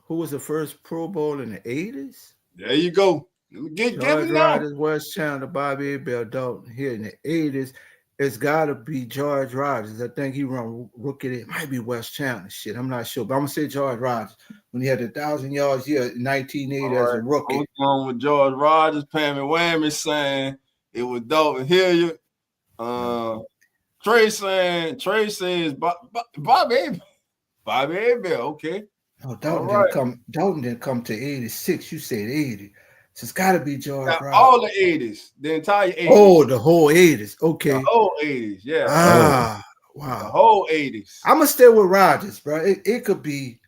Speaker 3: Who was the first Pro Bowl in the 80s?
Speaker 1: There you go.
Speaker 3: George Rogers, Wes Chandler, Bobby Abel, Dalton. Here in the 80s, it's got to be George Rogers. I think he run rookie. It might be Wes Chandler. Shit, I'm not sure. But I'm going to say George Rogers when he had 1,000 yards here in 1980 as a rookie.
Speaker 1: What's going with George Rogers? Pammy Whammy saying it was Dalton Hilliard. Trey says Bobby Abel. Okay.
Speaker 3: No, Dalton didn't come to 86. You said 80. So it's got to be George Rogers.
Speaker 1: All the 80s. The entire 80s.
Speaker 3: Oh, the whole 80s. Okay.
Speaker 1: The whole 80s, yeah.
Speaker 3: Ah, wow.
Speaker 1: The whole 80s.
Speaker 3: I'm going to stay with Rogers, bro. It could be,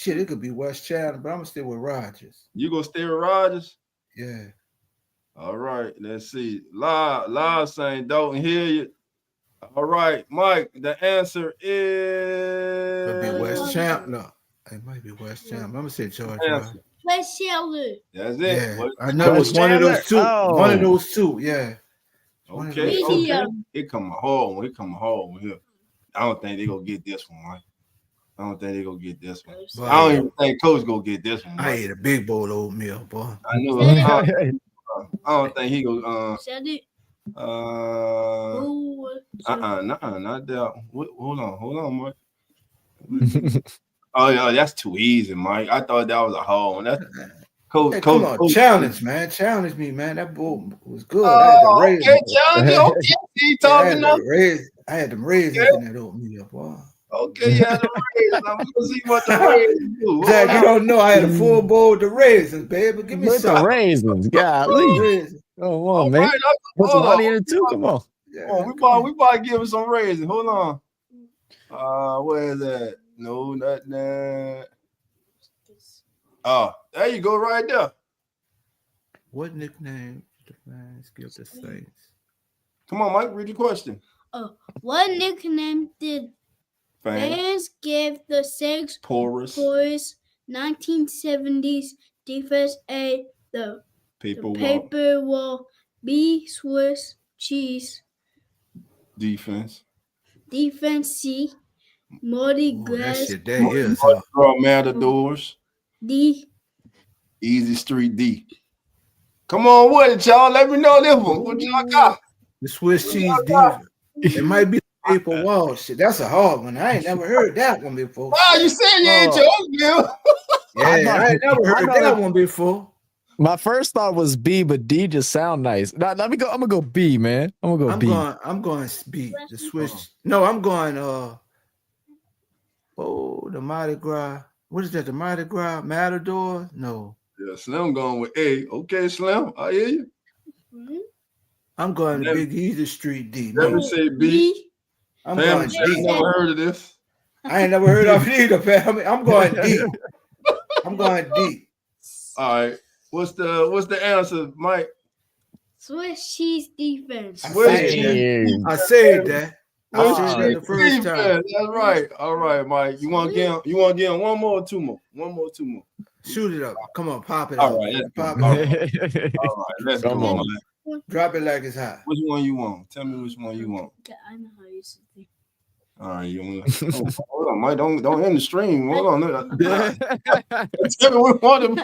Speaker 3: it could be Wes Chandler, but I'm going to stay with Rogers.
Speaker 1: You going to stay with Rogers?
Speaker 3: Yeah.
Speaker 1: All right, let's see. Live saying Dalton Hilliard. All right, Mike, the answer is...
Speaker 3: Could be Wes Chandler. It might be Wes Chandler. I'm going to say George Rogers.
Speaker 4: Wes Chandler.
Speaker 1: That's it.
Speaker 3: Yeah. I know it was one of those two. Oh. One of those two, yeah.
Speaker 1: Okay. Here come a hard one. Here. I don't think they're going to get this one, Mike. I don't think they're going to get this one. But I don't even think Coach going to get this one, Mike.
Speaker 3: I ate a big bowl of oatmeal, boy.
Speaker 1: I know. I don't think he go. Not that. Hold on, Mike. Oh yeah, that's too easy, Mike. I thought that was a hard one. That's Coach.
Speaker 3: Come on, challenge me, man. That bowl was good.
Speaker 1: Okay, challenge. Okay, he talking now.
Speaker 3: I had them raisins in that oatmeal, boy.
Speaker 1: Okay, you had the raisins. I'm gonna see what the raisins do.
Speaker 3: Zach, you don't know I had a full bowl of the raisins, baby. Give me some.
Speaker 2: The raisins, golly. Oh, on, man. Put some money in it too. Come on.
Speaker 1: Yeah, we about to give him some raisins. Hold on. Where is that? No, not that. Oh, there you go, right there.
Speaker 3: What nickname did the fans give the Saints?
Speaker 1: Come on, Mike, read your question.
Speaker 4: What nickname did fans give the Saints
Speaker 1: porous
Speaker 4: 1970s defense? A, the
Speaker 1: paper
Speaker 4: wall. B, Swiss cheese.
Speaker 1: Defense
Speaker 4: C, Mardi Gras.
Speaker 1: Matadors.
Speaker 4: D,
Speaker 1: Easy Street D. Come on with it, y'all. Let me know this one. What y'all got?
Speaker 3: The Swiss cheese defense. It might be paper wall shit. That's a hard one. I ain't never heard that one before.
Speaker 1: Wow, you said you ain't your
Speaker 3: Yeah, I ain't never heard that one before.
Speaker 2: My first thought was B, but D just sound nice. Now, let me go. I'm gonna go B, man. I'm gonna go B.
Speaker 3: I'm going B. The Swiss. No, I'm going. The Mardi Gras. What is that? The Mardi Gras Matador? No.
Speaker 1: Yeah, Slim going with A. Okay, Slim, I hear you.
Speaker 3: I'm going to Big Easy Street D.
Speaker 1: Let me say B.
Speaker 3: I'm going D.
Speaker 1: I never heard of this.
Speaker 3: I ain't never heard of it either, family. I'm going D. I'm going D.
Speaker 1: All right. What's the answer, Mike?
Speaker 4: Swiss cheese defense.
Speaker 3: I said that. The first time.
Speaker 1: That's right. All right, Mike. You want to get one more or two more? One more, two more.
Speaker 3: Shoot it up. Come on, pop it
Speaker 1: up.
Speaker 3: All right,
Speaker 1: let's go on.
Speaker 3: Drop it like it's hot.
Speaker 1: Which one you want? Tell me which one you want.
Speaker 4: I know how you should think.
Speaker 1: All right, you want hold on, Mike. Don't end the stream. Hold on. Tell me what one.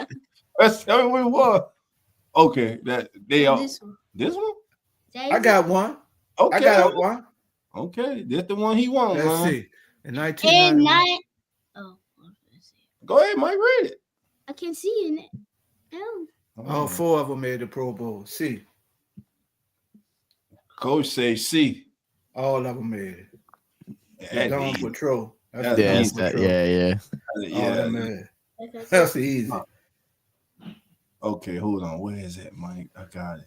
Speaker 1: Tell me what it was. Okay, that they are. This one?
Speaker 3: I got one.
Speaker 1: Okay,
Speaker 3: I got one.
Speaker 1: Okay, that's the one he wants.
Speaker 3: Let's see. In 1999.
Speaker 1: Go ahead, Mike. Read it.
Speaker 4: I can't see it.
Speaker 3: All four of them made the Pro Bowl. C.
Speaker 1: Coach say C.
Speaker 3: All of them made it. Dawn Patrol.
Speaker 2: Yeah.
Speaker 3: That's easy.
Speaker 1: Okay, hold on. Where is it, Mike? I got it.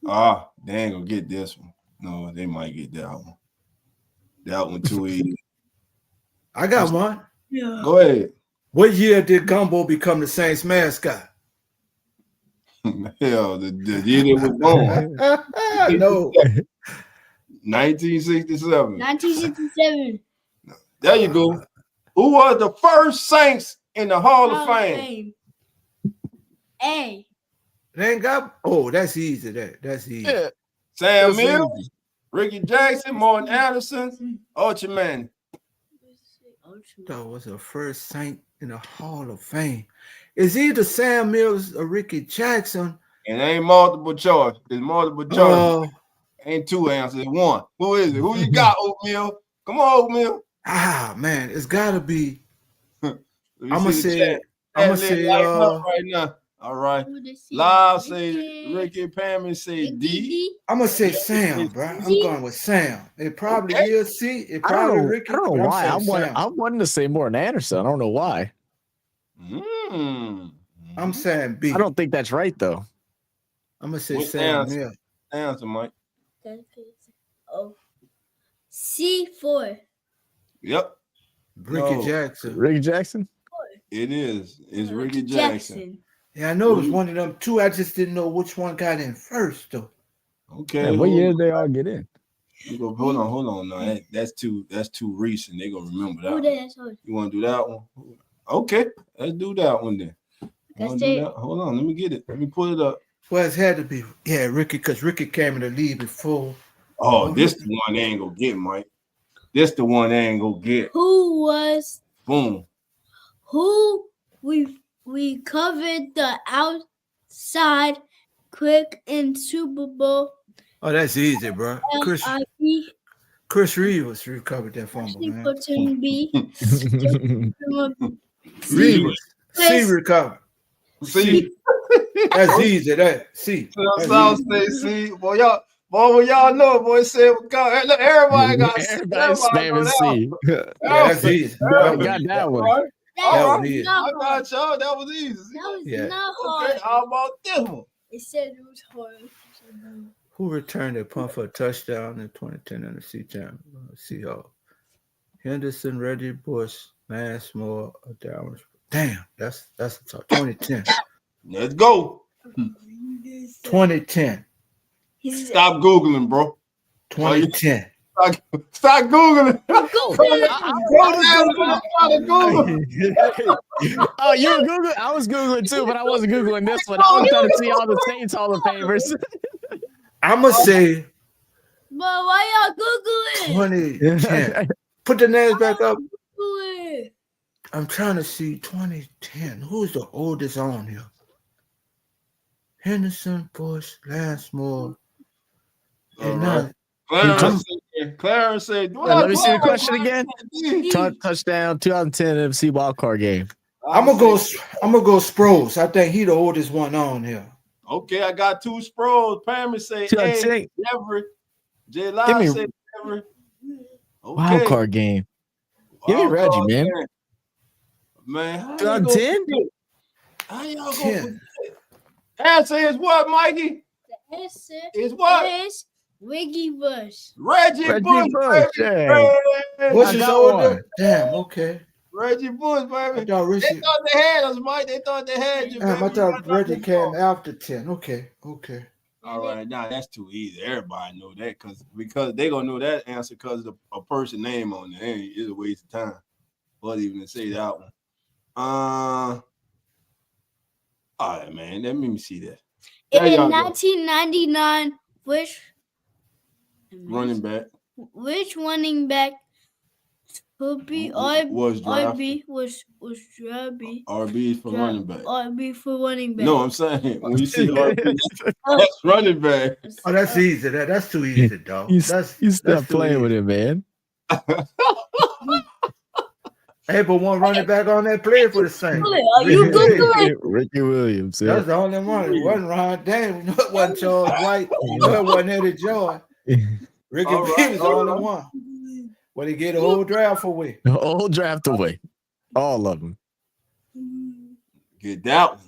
Speaker 1: They ain't gonna get this one. No, they might get that one. That one too easy.
Speaker 3: I got one.
Speaker 4: Yeah.
Speaker 1: Go ahead.
Speaker 3: What year did Gumbo become the Saints mascot?
Speaker 1: Hell, the year they was born.
Speaker 3: No.
Speaker 1: 1967.
Speaker 4: 1967.
Speaker 1: There you go. Who was the first Saints in the Hall of Fame?
Speaker 4: A.
Speaker 3: They ain't got. Oh, that's easy. That's easy.
Speaker 2: Yeah.
Speaker 1: Sam Mills, Ricky Jackson, Morton Anderson, Ultraman.
Speaker 3: That was the first Saint in the Hall of Fame. It's either Sam Mills or Ricky Jackson.
Speaker 1: And ain't multiple choice. It's multiple choice. Ain't two answers. One. Who is it? Who you got, Oatmeal? Come on, Oatmeal.
Speaker 3: Man, it's gotta be. I'm
Speaker 1: Let
Speaker 3: gonna
Speaker 1: me see the
Speaker 3: say.
Speaker 1: chat.
Speaker 3: I'm gonna
Speaker 1: Chat
Speaker 3: say.
Speaker 1: lit lighting up right now. All right. Live say Ricky, Pammy say D.
Speaker 3: I'm gonna say Sam, bro. I'm going with Sam. It probably is C. It probably Ricky.
Speaker 2: I don't know why.
Speaker 3: Sam.
Speaker 2: I wanted to say Morton Anderson. I don't know why.
Speaker 3: I'm saying B.
Speaker 2: I don't think that's right though.
Speaker 3: I'm gonna say
Speaker 1: What
Speaker 3: Sam.
Speaker 1: answer?
Speaker 3: Yeah.
Speaker 1: Answer, Mike.
Speaker 4: Oh. C4.
Speaker 1: Yep.
Speaker 3: Ricky Jackson.
Speaker 2: Ricky Jackson?
Speaker 1: It is. It's Ricky Jackson.
Speaker 3: Yeah, I know it was one of them two. I just didn't know which one got in first, though.
Speaker 1: Okay.
Speaker 2: Man, what year did they all get in?
Speaker 1: Hold on. No, that's too recent. They gonna remember that. One. You want to do that one? Okay, let's do that one then. Hold on, let me get it. Let me pull it up.
Speaker 3: Well, it had to be Ricky, because Ricky came in the lead before.
Speaker 1: Oh, this the one they ain't gonna get, Mike. This the one they ain't gonna get.
Speaker 4: Who was?
Speaker 1: Boom.
Speaker 4: Who we covered the outside quick in Super Bowl.
Speaker 3: Oh, that's easy, bro. Chris Reeves recovered that fumble, man.
Speaker 4: B.
Speaker 3: Reeves. C recovered.
Speaker 1: C.
Speaker 3: That's easy. That C.
Speaker 1: C. Boy, y'all know, boy. Say everybody got
Speaker 2: spamming C.
Speaker 3: Yeah, that's easy.
Speaker 2: Got that one.
Speaker 1: Right?
Speaker 3: That was easy.
Speaker 1: I got y'all. That was easy.
Speaker 4: That was not hard.
Speaker 1: Okay, how about this one?
Speaker 4: It said it was hard.
Speaker 3: Who returned a punt for a touchdown in 2010 NFC Seahawks? Henderson, Reggie Bush, Lance Moore, or Darren. Damn, that's a tough. 2010.
Speaker 1: Let's go.
Speaker 3: 2010.
Speaker 1: Stop Googling, bro.
Speaker 3: 2010.
Speaker 1: Stop Googling.
Speaker 2: Oh, you were Googling? I was Googling too, but I wasn't Googling this one. I was trying to see all the Saints Hall of Famers.
Speaker 3: I'm going to say.
Speaker 4: But why y'all Googling?
Speaker 3: 2010. Put the names back up. I'm trying to see 2010. Who's the oldest on here? Henderson, Bush, Lance Moore.
Speaker 1: Clarence said,
Speaker 2: let me see the question again. Touchdown, 2010 NFC wildcard game.
Speaker 3: I'm gonna go Sproles. I think he the oldest one on here.
Speaker 1: Okay, I got two Sproles. Pammy say A. Everett. J. Lyle say Everett. Okay.
Speaker 2: Wildcard game. Give me Reggie, man.
Speaker 1: Man,
Speaker 2: 2010?
Speaker 1: How y'all go? Answer is what, Mikey?
Speaker 4: The answer
Speaker 1: is what?
Speaker 4: Is Reggie Bush.
Speaker 1: Reggie Bush.
Speaker 3: Bush is older. Damn, okay.
Speaker 1: Reggie Bush, baby.
Speaker 3: They thought
Speaker 1: they had us, Mike. They thought they had you.
Speaker 3: Damn, I thought Reggie came after 10. Okay.
Speaker 1: All right, now that's too easy. Everybody know that because they gonna know that answer because of a person name on there. It's a waste of time. What even to say that one? All right, man. Let me see that.
Speaker 4: In 1999, which
Speaker 1: running back
Speaker 4: would be
Speaker 1: was
Speaker 4: RB was RB.
Speaker 1: RB for running back.
Speaker 4: RB for running back.
Speaker 1: No, I'm saying when you see RB, that's running back.
Speaker 3: Oh, that's easy. That's too easy, dog.
Speaker 2: You stop playing with it, man.
Speaker 3: Hey, but one running back on that player for the Saints.
Speaker 4: Are you Googling?
Speaker 2: Ricky Williams.
Speaker 3: Yeah. That's the only one. It wasn't Ron Daniels. It wasn't Charles White. It wasn't Eddie Joy. Ricky Williams was the only one. Well, he get the whole draft away.
Speaker 2: The whole draft away. All of them.
Speaker 1: Get that one.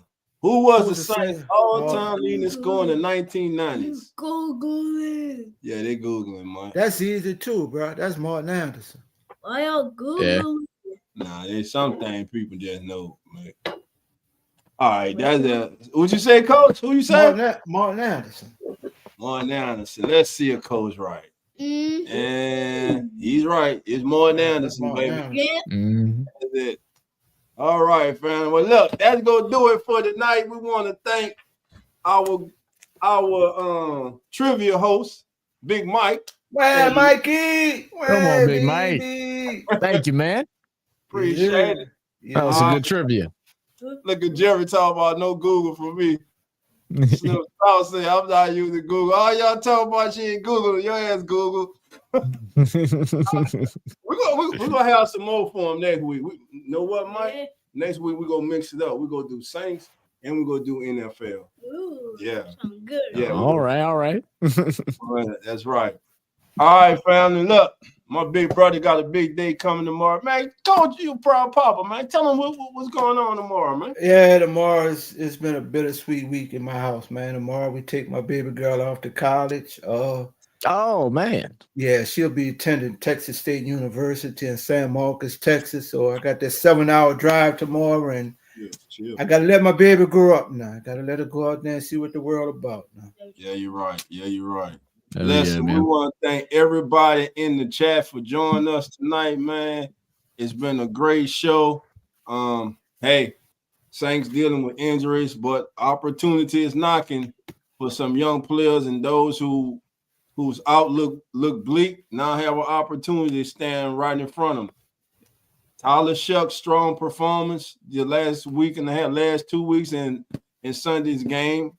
Speaker 1: Who was the
Speaker 3: the
Speaker 1: Saints
Speaker 3: Saints?
Speaker 1: all-time leading scorer in the 1990s?
Speaker 4: Googling.
Speaker 1: Yeah, they Googling, man.
Speaker 3: That's easy too, bro. That's Martin Anderson.
Speaker 4: Why y'all Googling?
Speaker 1: Nah, there's something people just know, man. All right, that's it. What'd you say, Coach? Who you say?
Speaker 3: Martin Anderson.
Speaker 1: Martin Anderson. Let's see if Coach right.
Speaker 4: Mm-hmm.
Speaker 1: And he's right. It's Martin Anderson,
Speaker 3: Martin
Speaker 1: baby.
Speaker 3: Anderson.
Speaker 4: Yeah.
Speaker 2: Mhm.
Speaker 1: That's it. All right, fam. Well, look, that's gonna do it for tonight. We want to thank our trivia host, Big Mike.
Speaker 3: Well, Mikey.
Speaker 2: Come on, Big Mike.
Speaker 3: baby.
Speaker 2: Thank you, man.
Speaker 1: Appreciate it.
Speaker 3: Yeah.
Speaker 2: That was a good trivia.
Speaker 1: Look at Jerry talking about no Google for me. Slim South say I'm not using Google. All y'all talking about she ain't Google. Your ass Google. We're gonna have some more for him next week. You know what, Mike?
Speaker 4: Yeah.
Speaker 1: Next week we're gonna mix it up. We're gonna do Saints and we're gonna do NFL.
Speaker 4: Ooh,
Speaker 1: Yeah.
Speaker 4: sounds good.
Speaker 1: Yeah.
Speaker 2: All right.
Speaker 1: That's right. All right, family. Look, my big brother got a big day coming tomorrow. Man, Coach, you proud papa, man. Tell him what's going on tomorrow, man.
Speaker 3: Yeah, tomorrow it's been a bittersweet week in my house, man. Tomorrow we take my baby girl off to college.
Speaker 2: Oh man.
Speaker 3: Yeah, she'll be attending Texas State University in San Marcos, Texas. So I got this 7-hour drive tomorrow, and
Speaker 1: Chill.
Speaker 3: I gotta let my baby grow up now. I gotta let her go out there and see what the world about now.
Speaker 1: Yeah, you're right.
Speaker 2: Oh,
Speaker 1: Listen,
Speaker 2: yeah,
Speaker 1: we
Speaker 2: man.
Speaker 1: want to thank everybody in the chat for joining us tonight, man. It's been a great show. Hey, Saints dealing with injuries, but opportunity is knocking for some young players and those whose outlook look bleak now have an opportunity to stand right in front of them. Tyler Shuck's strong performance the last week and a half, last 2 weeks in Sunday's game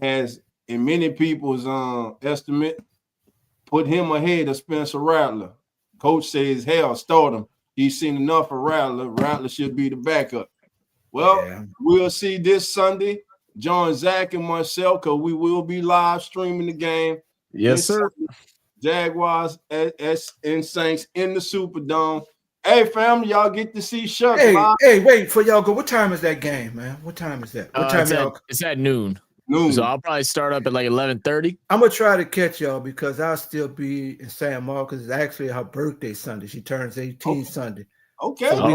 Speaker 1: has, in many people's estimate, put him ahead of Spencer Rattler. Coach says, hell, start him. He's seen enough of Rattler. Rattler should be the backup. Well, We'll see this Sunday, John, Zach, and myself, because we will be live streaming the game.
Speaker 2: Yes, sir.
Speaker 1: Sunday, Jaguars and Saints in the Superdome. Hey, family, y'all get to see Shuck live.
Speaker 3: Hey, wait, for y'all go. What time is that game, man? What time is that? What time
Speaker 2: it's at noon.
Speaker 1: Noon.
Speaker 2: So I'll probably start up at like 11:30.
Speaker 3: I'm gonna try to catch y'all because I'll still be in San Marcos. It's actually her birthday Sunday. She turns 18 Sunday.
Speaker 1: Okay.
Speaker 3: So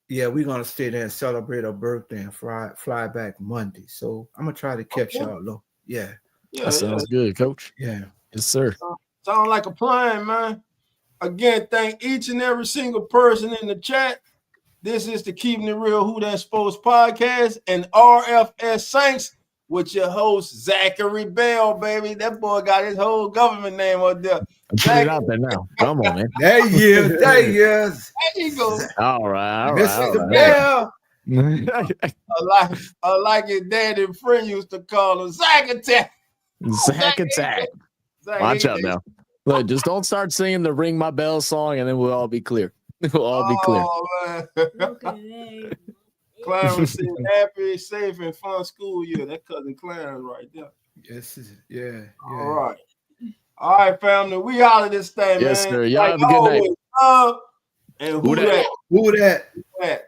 Speaker 3: we're gonna stay there and celebrate her birthday and fly back Monday. So I'm gonna try to catch y'all though. Yeah.
Speaker 2: That sounds good, Coach.
Speaker 3: Yeah.
Speaker 2: Yes, sir.
Speaker 1: Sound like a plan, man. Again, thank each and every single person in the chat. This is the Keeping It Real Who That Sports podcast and RFS Saints with your host, Zachary Bell, baby. That boy got his whole government name up there.
Speaker 2: Put it out there now. Come on, man.
Speaker 3: There he is.
Speaker 1: There you go.
Speaker 2: All right.
Speaker 3: Mr. Bell.
Speaker 1: I like his daddy and friend used to call him Zach Attack.
Speaker 2: Zach Attack. Watch out now. Look, just don't start singing the Ring My Bell song, and then we'll all be clear. We'll all be clear.
Speaker 1: Man. Clarence said happy, safe, and fun school year. That cousin Clarence right there.
Speaker 3: Yes, yeah.
Speaker 1: All right, family. We out of this thing,
Speaker 2: Yes,
Speaker 1: man.
Speaker 2: sir. Y'all have a good night.
Speaker 1: And who that?
Speaker 3: Who that?